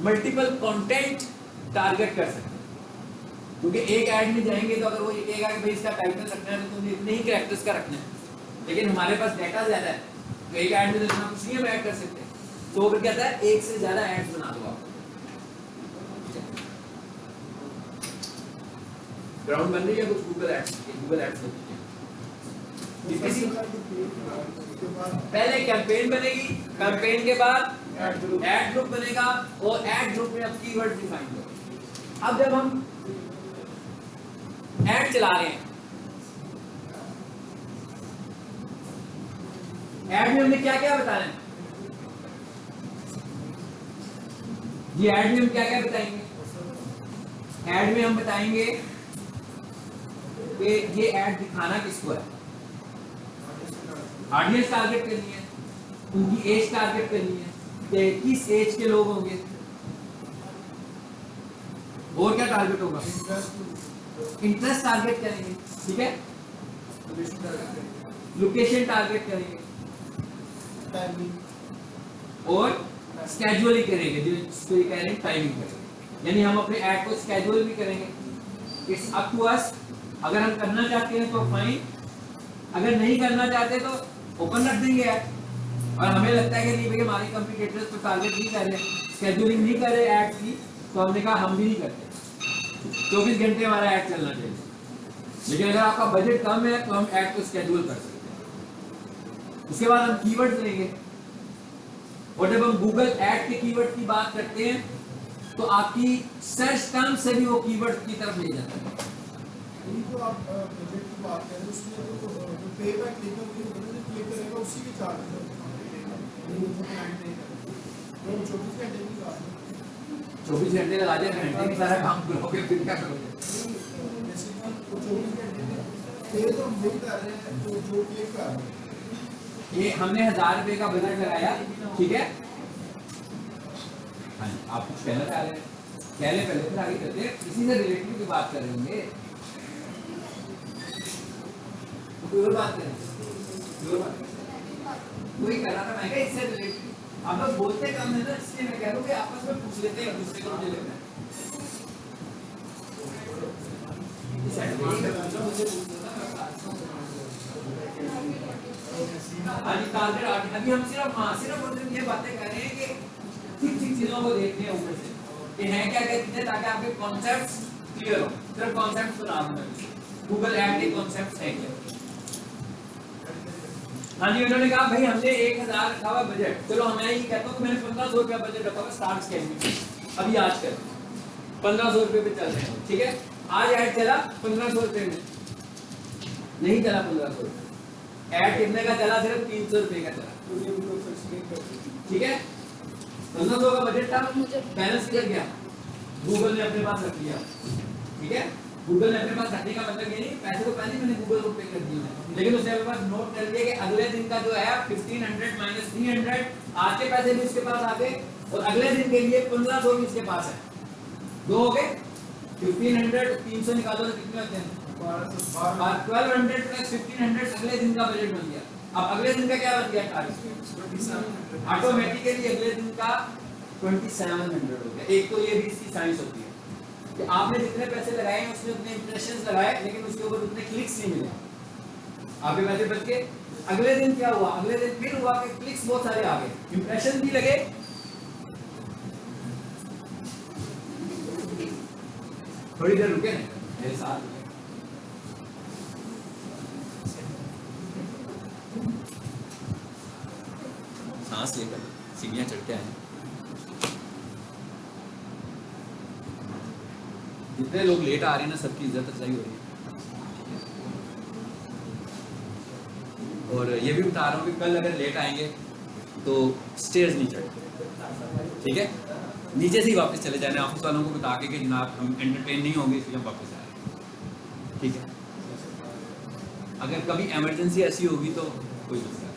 मल्टीपल कंटेंट टारगेट कर सकते हैं, क्योंकि एक ऐड में जाएंगे तो अगर वो एक ऐड भाई इसका टाइटल रखना है तो तुम्हें इतने ही कैरेक्टर्स का रखना है, लेकिन हमारे पास डाटा ज्यादा है तो एक ऐड में तो इतना कुछ नहीं हम ऐड कर सकते, तो वो कहता है एक से ज्यादा ऐड्स बना दो आप। ग्राउंड बन रही है कुछ गूगल एड्स, गूगल एड्स होती है, पहले कैंपेन बनेगी, कैंपेन के बाद ऐड ग्रुप बनेगा और ऐड ग्रुप में अब कीवर्ड डिफाइन होगा। अब जब हम ऐड चला रहे हैं, ऐड में हमने क्या क्या बताना है जी, ऐड में हम क्या क्या बताएंगे, ऐड में हम बताएंगे कि ये ऐड दिखाना किसको है, ऑडियंस टारगेट करनी है, उनकी एज टारगेट करनी है कि किस एज के लोग होंगे, और क्या टारगेट होगा, इंटरेस्ट टारगेट करेंगे, ठीक है, लोकेशन टारगेट करेंगे और स्केड्यूल ही करेंगे, जो कह रहे हैं टाइमिंग करेंगे, यानी हम अपने ऐड को स्केड्यूल भी करेंगे। इट्स अप टू अस, अगर हम करना चाहते हैं तो फाइन, अगर नहीं करना चाहते तो ओपन रख देंगे ऐड, और हमें लगता है कि नहीं भाई हमारे कंपटीटर्स तो टारगेट नहीं कर रहे, स्केड्यूलिंग नहीं कर रहे ऐड की, तो हमने कहा हम भी नहीं करते, 24 घंटे हमारा ऐड चलना चाहिए, लेकिन अगर आपका बजट कम है तो हम ऐड को स्केड्यूल कर सकते हैं। उसके बाद हम कीवर्ड्स लेंगे, और जब हम गूगल ऐड के कीवर्ड की बात करते हैं तो आपकी सर्च टर्म से भी वो कीवर्ड की तरफ ले जाता है। ये जो आप प्रोजेक्ट की बात कर रहे हैं उसमें तो जो पे बैक क्लिक करेगा उसी के चार्ज है, वो क्लाइंट नहीं करेगा, तो 24 घंटे की बात है, 24 घंटे लगा दिया, घंटे में सारा काम करोगे फिर क्या करोगे, जैसे कि 24 घंटे में पे तो हम नहीं कर रहे हैं, तो जो क्लिक कर रहे हैं ये हमने 1000 रुपए का बजट लगाया, ठीक है, हाँ आप कुछ कहना चाह रहे हैं, कह ले पहले फिर आगे चलते हैं, इसी से रिलेटेड की बात कर रहे होंगे, कोई और बात करें, कोई कर रहा था, मैं क्या इससे रिलेटेड आप लोग बोलते कम है ना, इसलिए मैं कह रहा हूँ कि आपस में पूछ लेते हैं, दूसरे को मुझे लगता है अभी हम सिर्फ ये बातें कर रहे हैं कि ठीक चीजों को देखते हैं ऊपर से कि हैं क्या क्या चीजें, ताकि आपके कॉन्सेप्ट्स क्लियर हो, सिर्फ कॉन्सेप्ट्स बना दूं, गूगल ऐड के कॉन्सेप्ट्स हैं क्या, हाँ जी, उन्होंने कहा भाई हमने 1000 रखा हुआ बजट, चलो मैं ये कहता हूँ मैंने 1500 रुपया बजट रखा हुआ स्टार्ट स्कैन अभी आज कर 1500 रुपये पे चल रहे हैं, ठीक है। आज ऐड चला 1500 रुपये में, नहीं चला 1500 रुपये, ऐड कितने का चला, सिर्फ 300 रुपये का चला, ठीक है। 1500 का बजट था, बैलेंस किधर गया, गूगल ने अपने पास रख लिया, ठीक है। गूगल ने अपने पास रखने का मतलब ये नहीं पैसे तो पहले मैंने गूगल को पे कर दिए, लेकिन उसने अपने पास नोट कर दिया कि अगले दिन का जो है 1500 माइनस 300 आज के पैसे भी उसके पास आ गए और अगले दिन के लिए 1500 भी उसके पास है, दो हो गए। 1500 300 निकालो तो कितने होते हैं, 1200 प्लस 1500 अगले दिन का बजट बन गया। अब अगले दिन का क्या बन गया टारगेट, ऑटोमेटिकली अगले दिन का 2700 हो गया। एक तो ये भी इसकी साइंस होती है कि आपने जितने पैसे लगाए हैं उसमें उतने इंप्रेशंस लगाए, लेकिन उसके ऊपर उतने क्लिक्स नहीं मिले, आपके पैसे बच के। अगले दिन क्या हुआ, अगले दिन फिर हुआ कि क्लिक्स बहुत सारे आ गए, इंप्रेशन भी लगे, थोड़ी देर रुके ना मेरे साथ, सांस लेकर सीढ़ियां चढ़ के आए। जितने लोग लेट आ रहे हैं ना सबकी इज्जत सही हो रही है। और ये भी बता रहा हूँ कि कल अगर लेट आएंगे तो स्टेयर्स नहीं चढ़े, ठीक है, नीचे से ही वापस चले जाने, ऑफिस वालों को बता के कि जनाब हम एंटरटेन नहीं होंगे इसलिए हम वापस आ रहे हैं, ठीक है। अगर कभी इमरजेंसी ऐसी होगी तो कोई मसला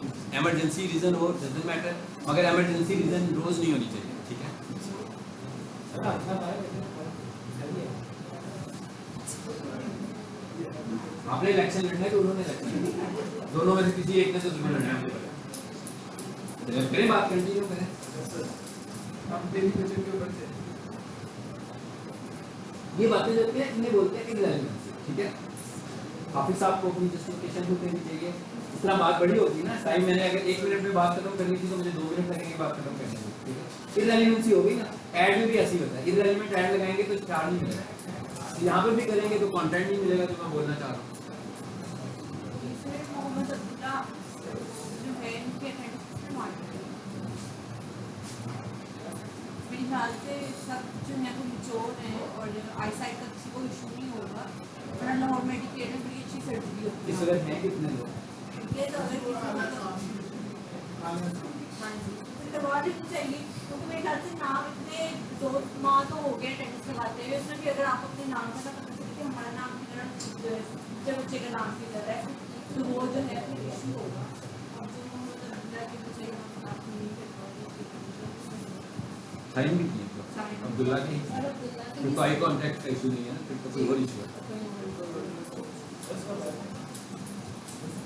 नहीं, इमरजेंसी रीज़न हो डजंट मैटर, मगर इमरजेंसी रीज़न रोज़ नहीं होनी चाहिए, ठीक है। आपने इलेक्शन लड़ना है तो उन्होंने इलेक्शन लड़ना, दोनों में से किसी एक ने तो जरूर लड़ना है। करें बात कंटिन्यू करें, हम डेली बजट के ऊपर थे, ये बातें जो है इन्हें बोलते हैं इररिलेवेंसी, ठीक है। हाफिज साहब को अपनी जस्टिफिकेशन तो देनी चाहिए, इस तरह बात बड़ी होगी ना, टाइम मैंने अगर 1 मिनट में बात खत्म करनी थी तो मुझे 2 मिनट लगेंगे बात खत्म करने में, ठीक है। इररिलेवेंसी हो गई ना, ऐड में भी ऐसी होता है, इररिलेवेंट ऐड लगाएंगे तो स्टार नहीं मिलेगा, यहाँ पर भी करेंगे तो कंटेंट नहीं मिलेगा, जो मैं बोलना चाह रहा हूँ। मेरे ख्याल से सब जो है वो मेच्योर हैं और आईसाइट का किसी को इशू नहीं होगा, वरना लाहौर मेडिकेट में बड़ी अच्छी सर्जरी होती इस है। वक्त हैं कितने लोग, ये तो अगर किसी को हाँ जी फिर करवा देनी चाहिए, क्योंकि मेरे ख्याल से नाम इतने 2 माह तो हो गए अटेंडेंस लगाते हुए, उसमें भी अगर आप अपने नाम का पता कर सकते कि हमारा नाम की तरह जब बच्चे का नाम की तरह है तो वो जो है फिर इशू होगा। और जो मतलब कि बच्चे का नाम आप नहीं साइन भी किए तो अब्दुल्ला की, फिर तो आई कांटेक्ट का इशू नहीं है ना, फिर तो कोई और इशू है।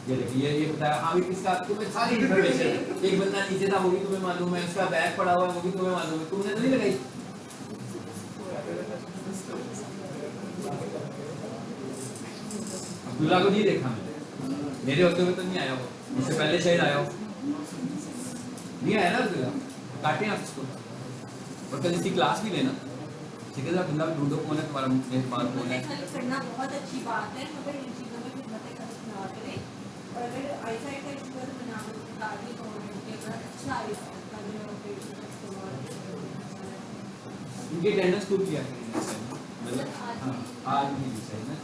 ये देखिए ये बताया हाँ भी किसका, तुम्हें सारी इन्फॉर्मेशन, एक बंदा नीचे था वो भी तुम्हें मालूम है, उसका बैग पड़ा हुआ है वो भी तुम्हें मालूम है, तुमने तो नहीं लगाई। अब्दुल्ला को नहीं देखा मैंने, मेरे होते हुए तो नहीं आया वो, मुझसे पहले शायद आया हो, नहीं आया ना अब्दुल्ला, काटें आप इसको। और कल इसकी क्लास भी लेना, ठीक है, बंदा ढूंढो कौन है तुम्हारा मेहमान कौन है। करना बहुत अच्छी बात है, मगर इन चीज़ों में खिदमतें ना करें, और अगर आईसाइट का इशू है तो मैं नाम बता दी गवर्नमेंट के बड़ा अच्छा आईसाइट का जो ऑपरेशन इस्तेमाल इनकी अटेंडेंस खूब किया करेंगे, मतलब हाँ आज नहीं सही ना।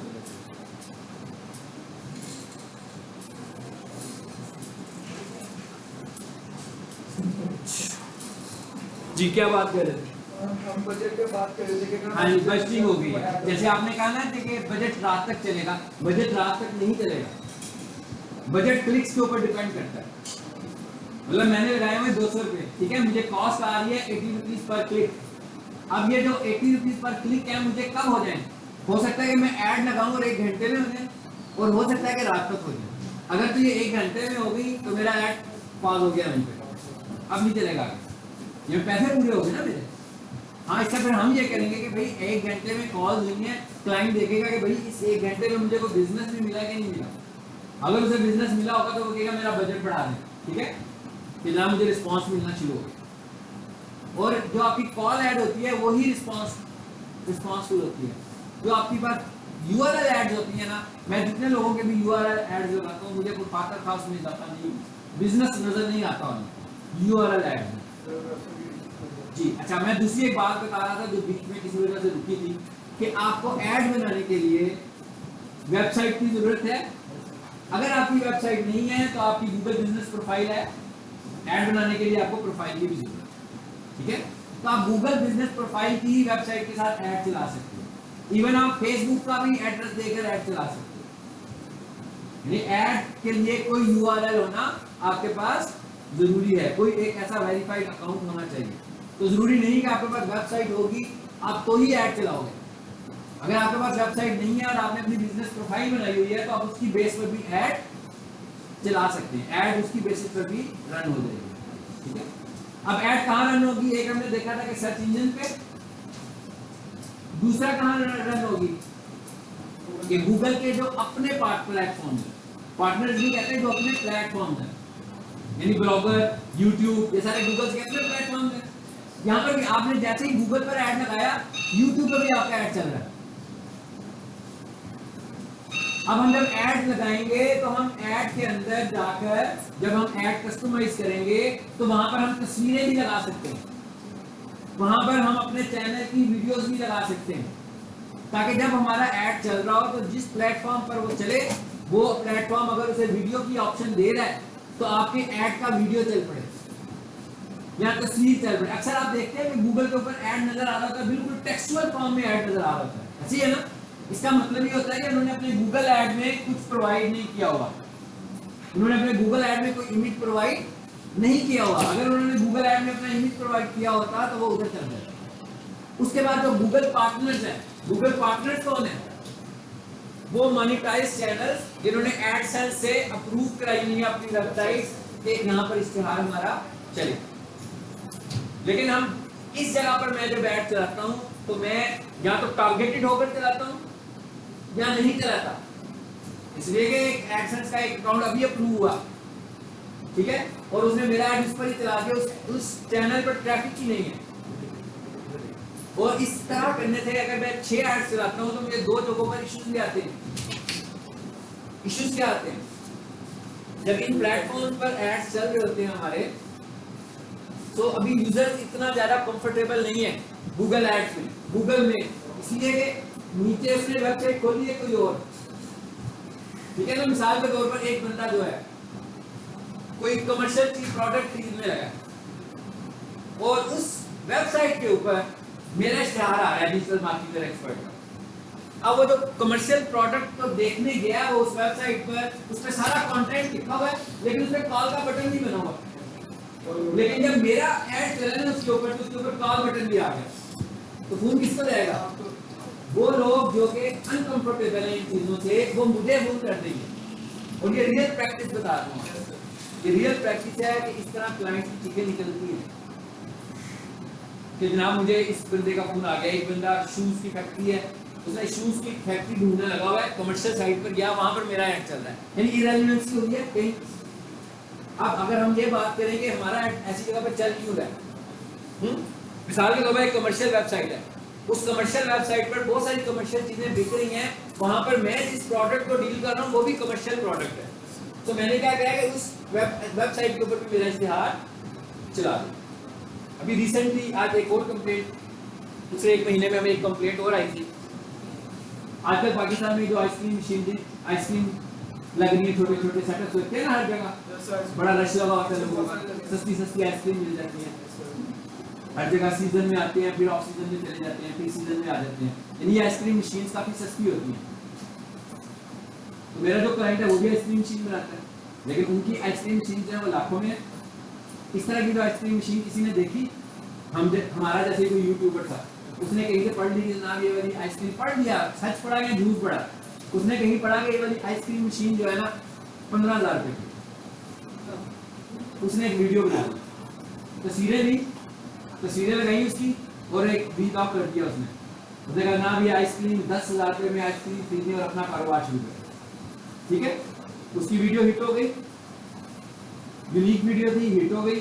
जी क्या बात कर रहे थे, हम बजट पे बात कर रहे थे कि हाँ जी बजटिंग हो गई है, जैसे आपने कहा ना कि बजट रात तक चलेगा, बजट रात तक नहीं चलेगा, बजट क्लिक्स के ऊपर डिपेंड करता है। मतलब मैंने लगाए हुए 200 रुपये, ठीक है, मुझे कॉस्ट आ रही है 80 रुपीज पर क्लिक। अब ये जो 80 रुपीज पर क्लिक है मुझे कब हो जाए, हो सकता है कि मैं ऐड लगाऊं और 1 घंटे में हो जाए, और हो सकता है कि रात तक हो जाए। अगर तो ये 1 घंटे में हो गई तो मेरा ऐड पास हो गया वहीं पे, अब नहीं चलेगा, ये पैसे पूरे हो गए ना मेरे। हाँ इससे फिर हम ये करेंगे कि भाई 1 घंटे में कॉल नहीं है, क्लाइंट देखेगा कि भाई इस 1 घंटे में मुझे कोई बिजनेस भी मिला कि नहीं मिला। अगर उसे बिजनेस मिला होगा तो वो कहेगा मेरा बजट बढ़ा दें, ठीक है, कि ना मुझे रिस्पांस मिलना शुरू हो गया। और जो आपकी कॉल ऐड होती है वही रिस्पांसफुल होती है। जो आपकी बात यूआरएल एड्स होती है ना, मैं जितने लोगों के भी यूआरएल एड्स लगाता हूँ मुझे कोई फाकर खास मिल जाता नहीं, बिजनेस नजर नहीं आता उन्हें यूआरएल एड्स में। जी अच्छा, मैं दूसरी एक बात बता रहा था जो बीच में किसी वजह से रुकी थी कि आपको ऐड बनाने के लिए वेबसाइट की जरूरत है। अगर आपकी वेबसाइट नहीं है तो आपकी गूगल बिजनेस प्रोफाइल है, ऐड बनाने के लिए आपको प्रोफाइल की भी जरूरत है, ठीक है। तो आप गूगल बिजनेस प्रोफाइल की ही वेबसाइट के साथ ऐड चला सकते हो। इवन आप फेसबुक का भी एड्रेस देकर ऐड चला सकते हो। यानी ऐड के लिए कोई यूआरएल होना आपके पास जरूरी है, कोई एक ऐसा वेरीफाइड अकाउंट होना चाहिए। तो जरूरी नहीं कि आपके पास वेबसाइट होगी आप तो ही ऐड चलाओगे। अगर आपके पास वेबसाइट नहीं है और आपने अपनी बिजनेस प्रोफाइल बनाई हुई है तो आप उसकी बेस पर भी ऐड चला सकते हैं, ऐड उसकी बेसिस पर भी रन हो जाएगी, ठीक है। अब ऐड कहाँ रन होगी? एक हमने देखा था कि सर्च इंजन पे, दूसरा कहाँ रन होगी कि गूगल के जो अपने प्लेटफॉर्म है, पार्टनर्स भी कहते हैं जो अपने प्लेटफॉर्म है, यानी ब्लॉगर, यूट्यूब, ये सारे गूगल के अपने प्लेटफॉर्म है। यहाँ पर भी आपने जैसे ही गूगल पर ऐड लगाया यूट्यूब पर भी आपका ऐड चल रहा है। अब हम जब ऐड लगाएंगे तो हम ऐड के अंदर जाकर जब हम ऐड कस्टमाइज करेंगे तो वहां पर हम तस्वीरें भी लगा सकते हैं, वहां पर हम अपने चैनल की वीडियोस भी लगा सकते हैं, ताकि जब हमारा ऐड चल रहा हो तो जिस प्लेटफॉर्म पर वो चले वो प्लेटफॉर्म अगर उसे वीडियो की ऑप्शन दे रहा है तो आपके ऐड का वीडियो चल पड़े या तस्वीर चल पड़े। अक्सर आप देखते हैं कि गूगल के ऊपर ऐड नजर आ रहा होता है, बिल्कुल टेक्सचुअल फॉर्म में ऐड नजर आ रहा होता है, ऐसी है ना। इसका मतलब ये होता है कि उन्होंने अपने गूगल ऐड में कुछ प्रोवाइड नहीं किया हुआ, उन्होंने अपने गूगल ऐड में कोई इमेज प्रोवाइड नहीं किया हुआ। अगर उन्होंने गूगल ऐड में अपना इमेज प्रोवाइड किया होता तो वो उधर चल जाता। उसके बाद जो गूगल पार्टनर्स है, गूगल पार्टनर्स कौन है? वो मोनेटाइज चैनल्स जिन्होंने एडसेंस से अप्रूव कराई हुई है अपनी वेबसाइट के यहाँ पर इश्तेहार हमारा चले। लेकिन हम इस जगह पर मैं जब ऐड चलाता हूँ तो मैं या तो टारगेटेड होकर चलाता हूँ या नहीं चलाता, इसलिए कि एडसेंस का एक अकाउंट अभी अप्रूव हुआ, ठीक है, और उसने मेरा ऐड उस पर ही चला दिया, उस चैनल पर ट्रैफिक ही नहीं है। और इस तरह करने से अगर मैं 6 ऐड चलाता हूँ तो मुझे 2 जगहों पर इश्यूज भी आते हैं। इश्यूज क्या आते हैं? जब इन प्लेटफॉर्म पर एड्स चल रहे होते हैं हमारे, तो अभी यूजर्स इतना ज्यादा कंफर्टेबल नहीं है गूगल एड्स में, गूगल में, इसलिए कि नीचे उसने वेबसाइट खोली है कोई और, ठीक है ना। मिसाल के तौर पर एक बंदा जो है कोई कमर्शियल चीज प्रोडक्ट खरीदने लगा और उस वेबसाइट के ऊपर मेरा इश्तेहार आ रहा है डिजिटल मार्केटर एक्सपर्ट का। अब वो जो कमर्शियल प्रोडक्ट को देखने गया वो उस वेबसाइट पर, उस पर सारा कंटेंट लिखा हुआ है लेकिन उसमें कॉल का बटन नहीं बना हुआ। लेकिन जब मेरा ऐड चला ना उसके ऊपर तो उसके ऊपर कॉल बटन भी आ गया, तो फोन किसको जाएगा? वो लोग जो कि अनकंफर्टेबल हैं इन चीजों से, वो मुझे फोन कर देंगे। और ये रियल प्रैक्टिस बता रहा हूँ, ये रियल प्रैक्टिस है कि इस तरह क्लाइंट की चीजें निकलती हैं कि जनाब मुझे इस बंदे का फोन आ गया, एक बंदा शूज की फैक्ट्री है, उसने शूज की फैक्ट्री ढूंढने लगा हुआ है, कमर्शियल साइट पर गया, वहां पर मेरा ऐड चल रहा है, यानी इरेलेवेंसी हो रही है कहीं। अब अगर हम ये बात करें कि हमारा ऐड ऐसी जगह पर चल क्यों रहा है, मिसाल के तौर पर एक कमर्शियल वेबसाइट है, उस कमर्शियल वेबसाइट पर बहुत सारी कमर्शियल चीजें बिक रही हैं, वहां पर मैं जिस प्रोडक्ट को डील कर रहा हूँ वो भी कमर्शियल प्रोडक्ट है, तो मैंने क्या किया कि उस वेबसाइट के ऊपर भी मेरा इश्तेहार चला दिया। अभी रिसेंटली आज एक और कंप्लेंट, पिछले 1 महीने में हमें एक कंप्लेंट और आई थी। आजकल पाकिस्तान में जो आइसक्रीम मशीन थी, आइसक्रीम लग रही है, छोटे छोटे सेटअप होते हैं ना हर जगह, बड़ा रश लगा होता है लोगों का, सस्ती सस्ती आइसक्रीम मिल जाती है हर जगह, सीजन में आते हैं, फिर ऑफ सीजन में चले जाते हैं, फिर सीजन में आ जाते हैं, यानी ये आइसक्रीम मशीन काफी सस्ती होती है। तो मेरा जो क्लाइंट है वो भी आइसक्रीम मशीन बनाता है, लेकिन उनकी आइसक्रीम मशीन जो है वो लाखों में है। इस तरह की जो आइसक्रीम मशीन किसी ने देखी, हमारा जैसे कोई यूट्यूबर था, उसने कहीं से पढ़ ली कि जनाब ये वाली आइसक्रीम, पढ़ लिया, सच पढ़ा या झूठ पढ़ा, उसने कहीं पढ़ा कि ये वाली आइसक्रीम मशीन जो है ना 15,000 रुपए की, उसने एक वीडियो बना दी, तस्वीरें लगाई उसकी और एक वीलॉग कर दिया उसने कहा ना ये आइसक्रीम 10,000 रुपए में आइसक्रीम खरीदने और अपना कारोबार शुरू कर, ठीक है। उसकी वीडियो हिट हो गई, यूनिक वीडियो थी, हिट हो गई।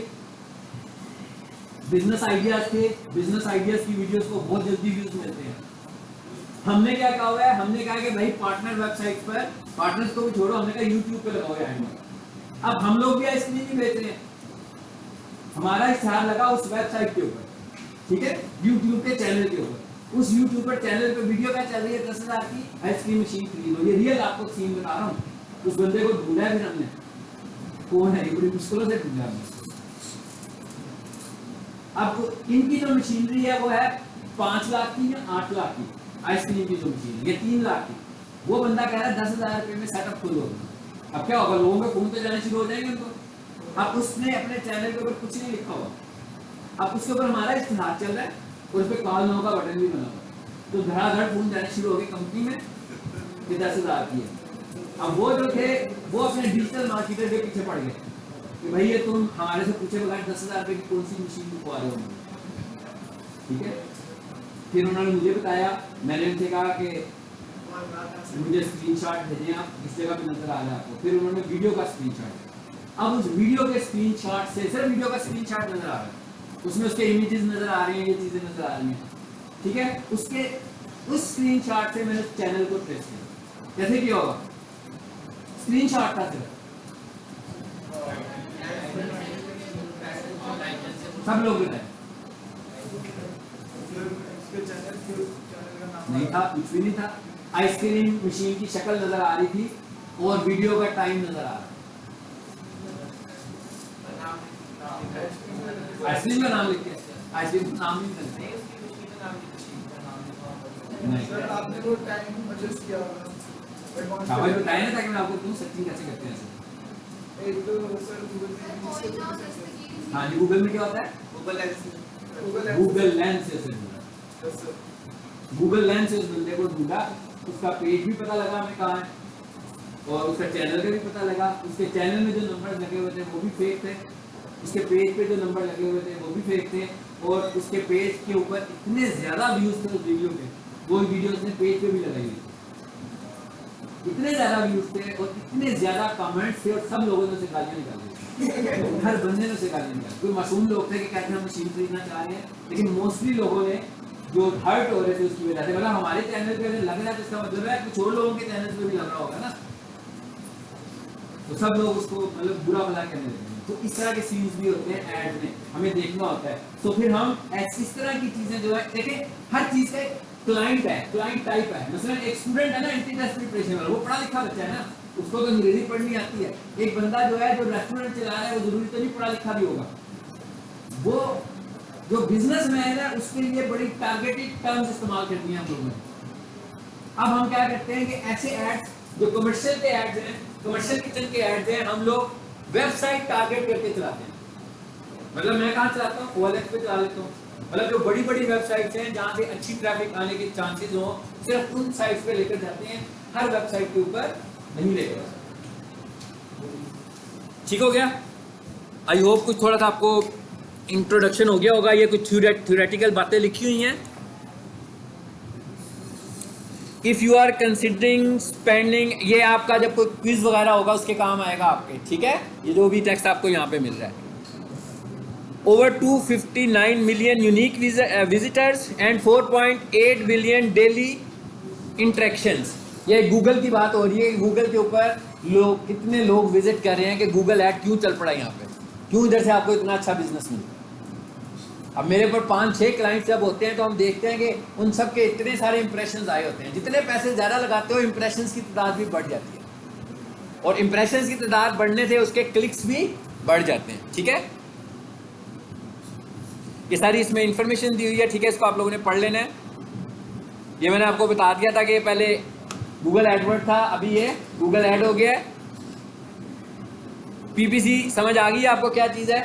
बिजनेस आइडियाज थे, बिजनेस आइडियाज की वीडियोस को बहुत जल्दी व्यूज मिलते हैं, हमने क्या कहा हुआ है, हमने कहा कि भाई पार्टनर वेबसाइट पर, पार्टनर्स को भी छोड़ो, हमने कहा यूट्यूब पे लगाओ एड। अब हम लोग भी आइसक्रीम ही बेच रहे हैं, हमारा इश्तेहार लगा उस वेबसाइट के ऊपर, ठीक है, यूट्यूब के चैनल के ऊपर। उस यूट्यूब पर चैनल पे वीडियो क्या चल रही है, 10,000 की आइसक्रीम मशीन खरीदो। ये रियल आपको सीन बता रहा हूँ। उस बंदे को ढूंढा है फिर हमने, कौन है, ये बड़ी मुश्किलों से ढूंढा हमने। अब इनकी जो मशीनरी है वो है 5 लाख की या 8 लाख की, आइसक्रीम की जो मशीन है ये 3 लाख की। वो बंदा कह रहा है 10,000 रुपये में सेटअप खोल दो। अब क्या होगा, लोगों के फोन पे जाने शुरू हो जाएंगे उनको। अब उसने अपने चैनल के ऊपर कुछ नहीं लिखा हुआ, अब उसके ऊपर हमारा इश्तेहार चल रहा है और उस पर कॉल नो का बटन भी बना हुआ है। तो धड़ाधड़ फोन जाने शुरू हो गए कंपनी में कि 10,000 की है। अब वो जो थे वो अपने डिजिटल मार्केटर के पीछे पड़ गए कि भाई ये तुम हमारे से पूछे बगैर 10,000 रुपये की कौन सी मशीन लिखवा रहे हो, ठीक है। फिर उन्होंने मुझे बताया, मैंने उनसे कहा कि मुझे स्क्रीनशॉट भेजें आप, इस जगह पे नजर आ रहा है आपको। फिर उन्होंने वीडियो का स्क्रीनशॉट, अब उस वीडियो के स्क्रीनशॉट से, सिर्फ वीडियो का स्क्रीनशॉट नजर आ रहा है, उसमें उसके इमेजेस नजर आ रही हैं, ये चीजें नजर आ रही हैं, ठीक है। उसके उस स्क्रीनशॉट से मैंने उस चैनल को ट्रेस किया। कैसे किया होगा, स्क्रीनशॉट था सिर्फ, सब लोग बताए नहीं था, कुछ भी नहीं था। आइसक्रीम मशीन की शक्ल नजर आ रही थी और वीडियो का टाइम नजर आ रहा था। आइसक्रीम का नाम लिख के, आइसक्रीम का नाम नहीं करते सर आपने वो टाइम एडजस्ट किया होगा, शाबाश बताया ना, ताकि मैं आपको दूं सेटिंग कैसे करते हैं ऐसे। एक तो सर गूगल हाँ जी, गूगल में क्या होता है, गूगल लेंस से ढूंढा, गूगल लेंस से उस बंदे को ढूंढा, उसका पेज भी पता लगा हमें कहाँ है और उसका चैनल का भी पता लगा। उसके चैनल में जो नंबर लगे हुए थे वो भी फेक थे, उसके पेज पे जो नंबर लगे हुए थे वो भी फेक थे, और उसके पेज के ऊपर इतने ज्यादा व्यूज थे उस वीडियो के, वो वीडियो उसने पेज पे भी लगाई हुई, इतने ज्यादा व्यूज थे और इतने ज्यादा कमेंट्स थे और सब लोगों ने उसे गालियां निकाली, हर बंदे ने उसे गालियां निकाली। कोई मासूम लोग थे कि कहते हैं हम मशीन खरीदना चाह रहे हैं, लेकिन मोस्टली लोगों ने जो हर्ट हो रहे थे उसकी वजह से, मतलब हमारे चैनल पे अगर लग रहा है तो इसका मतलब है कुछ और लोगों के चैनल पे भी लग रहा होगा ना, तो सब लोग उसको मतलब बुरा भला कहने लगे। तो इस तरह के सीन्स भी होते हैं ऐड में, हमें देखना होता है। तो फिर हम इस तरह की चीजें जो है देखें, हर चीज का एक क्लाइंट है, क्लाइंट टाइप है। मसलन एक स्टूडेंट है ना, एंटी टेस्ट प्रिपरेशन वाला, वो पढ़ा लिखा बच्चा है ना, उसको तो अंग्रेजी पढ़नी आती है। एक बंदा जो है जो रेस्टोरेंट चला रहा है, वो जरूरी तो नहीं पढ़ा लिखा भी होगा। वो जो बिजनेसमैन है उसके लिए बड़ी टारगेटेड टर्म्स इस्तेमाल करनी है हम लोगों ने। अब हम क्या करते हैं कि ऐसे एड्स जो कमर्शियल के एड्स हैं, कमर्शियल किचन के एड्स हैं, हम लोग वेबसाइट टारगेट करके चलाते हैं। मतलब मैं कहाँ चलाता हूँ, OLX पे चला लेता हूँ। मतलब जो बड़ी बड़ी वेबसाइट्स हैं जहाँ से अच्छी ट्रैफिक आने के चांसेस हो, सिर्फ उन साइट्स पे लेकर जाते हैं, हर वेबसाइट के ऊपर नहीं लेकर। ठीक हो गया, आई होप कुछ थोड़ा सा आपको इंट्रोडक्शन हो गया होगा। ये कुछ थ्योरेटिकल बातें लिखी हुई हैं। If you are considering spending, ये आपका जब कोई क्विज वगैरह होगा उसके काम आएगा आपके, ठीक है। ये जो भी टेक्स्ट आपको यहाँ पे मिल रहा है, over 259 million unique visitors and 4.8 billion daily interactions. ये गूगल की बात हो रही है, गूगल के ऊपर लोग कितने लोग विजिट कर रहे हैं, कि गूगल ऐड क्यों चल पड़ा यहाँ पे, क्यों इधर से आपको इतना अच्छा बिजनेस मिलता है। अब मेरे पर 5-6 क्लाइंट जब होते हैं तो हम देखते हैं कि उन सब के इतने सारे इंप्रेशंस आए होते हैं। जितने पैसे ज़्यादा लगाते हो इंप्रेशंस की तादाद भी बढ़ जाती है, और इंप्रेशंस की तादाद बढ़ने से उसके क्लिक्स भी बढ़ जाते हैं, ठीक है। ये सारी इसमें इंफॉर्मेशन दी हुई है, ठीक है। इसको आप लोगों ने पढ़ लेना है। ये मैंने आपको बता दिया था कि पहले गूगल एडवर्ड था, अभी ये गूगल ऐड हो गया है। PPC समझ आ गई आपको क्या चीज़ है?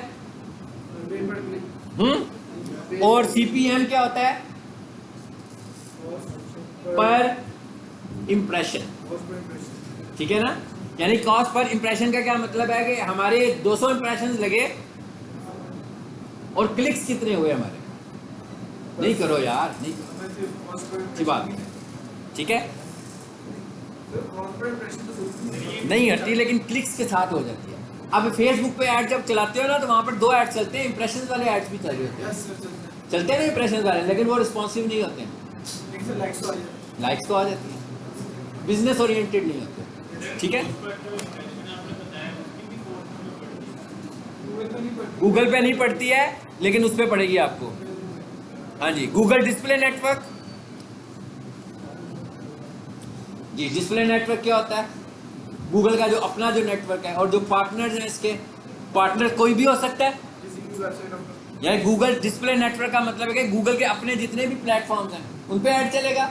और CPM क्या होता है? पर इम्प्रेशन, ठीक है ना। यानी कॉस्ट पर इम्प्रेशन का क्या मतलब है कि हमारे 200 इम्प्रेशन लगे और क्लिक्स कितने हुए हमारे। नहीं करो यार, नहीं करो, अच्छी बात है, ठीक है। नहीं हटती, लेकिन क्लिक्स के साथ हो जाती है। अब फेसबुक पे ऐड जब चलाते हो ना, तो वहाँ पर 2 ऐड चलते हैं, इंप्रेशन वाले ऐड्स भी चल रहे होते हैं, चलते हैं ना इंप्रेशन वाले, लेकिन वो रिस्पॉन्सिव नहीं होते हैं। लाइक्स तो आ जाती है, बिजनेस ओरिएंटेड नहीं होते। ठीक है, गूगल पे नहीं पड़ती है लेकिन उस पर पड़ेगी आपको। हाँ जी, गूगल डिस्प्ले नेटवर्क। जी, डिस्प्ले नेटवर्क क्या होता है? गूगल का जो अपना जो नेटवर्क है, और जो पार्टनर्स हैं इसके, पार्टनर कोई भी हो सकता है। यानी गूगल डिस्प्ले नेटवर्क का मतलब है कि गूगल के अपने जितने भी प्लेटफॉर्म्स हैं उन पे ऐड चलेगा।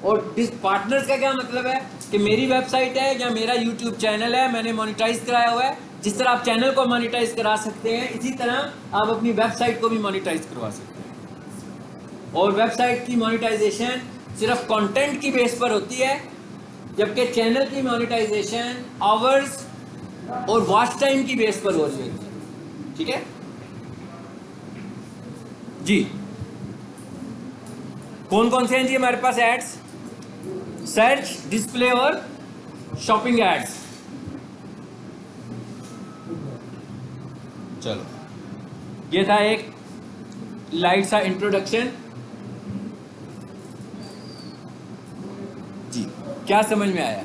और पार्टनर्स का क्या मतलब है कि मेरी वेबसाइट है या मेरा यूट्यूब चैनल है, मैंने मोनेटाइज कराया हुआ है। जिस तरह आप चैनल को मोनेटाइज करा सकते हैं, इसी तरह आप अपनी वेबसाइट को भी मोनेटाइज करवा सकते हैं। और वेबसाइट की मोनेटाइजेशन सिर्फ कंटेंट की बेस पर होती है, जबकि चैनल की मोनेटाइजेशन आवर्स और वॉच टाइम की बेस पर हो रही है। ठीक है जी। कौन कौन से हैं जी हमारे पास एड्स? सर्च, डिस्प्ले और शॉपिंग एड्स। चलो, ये था एक लाइट सा इंट्रोडक्शन। जी, क्या समझ में आया?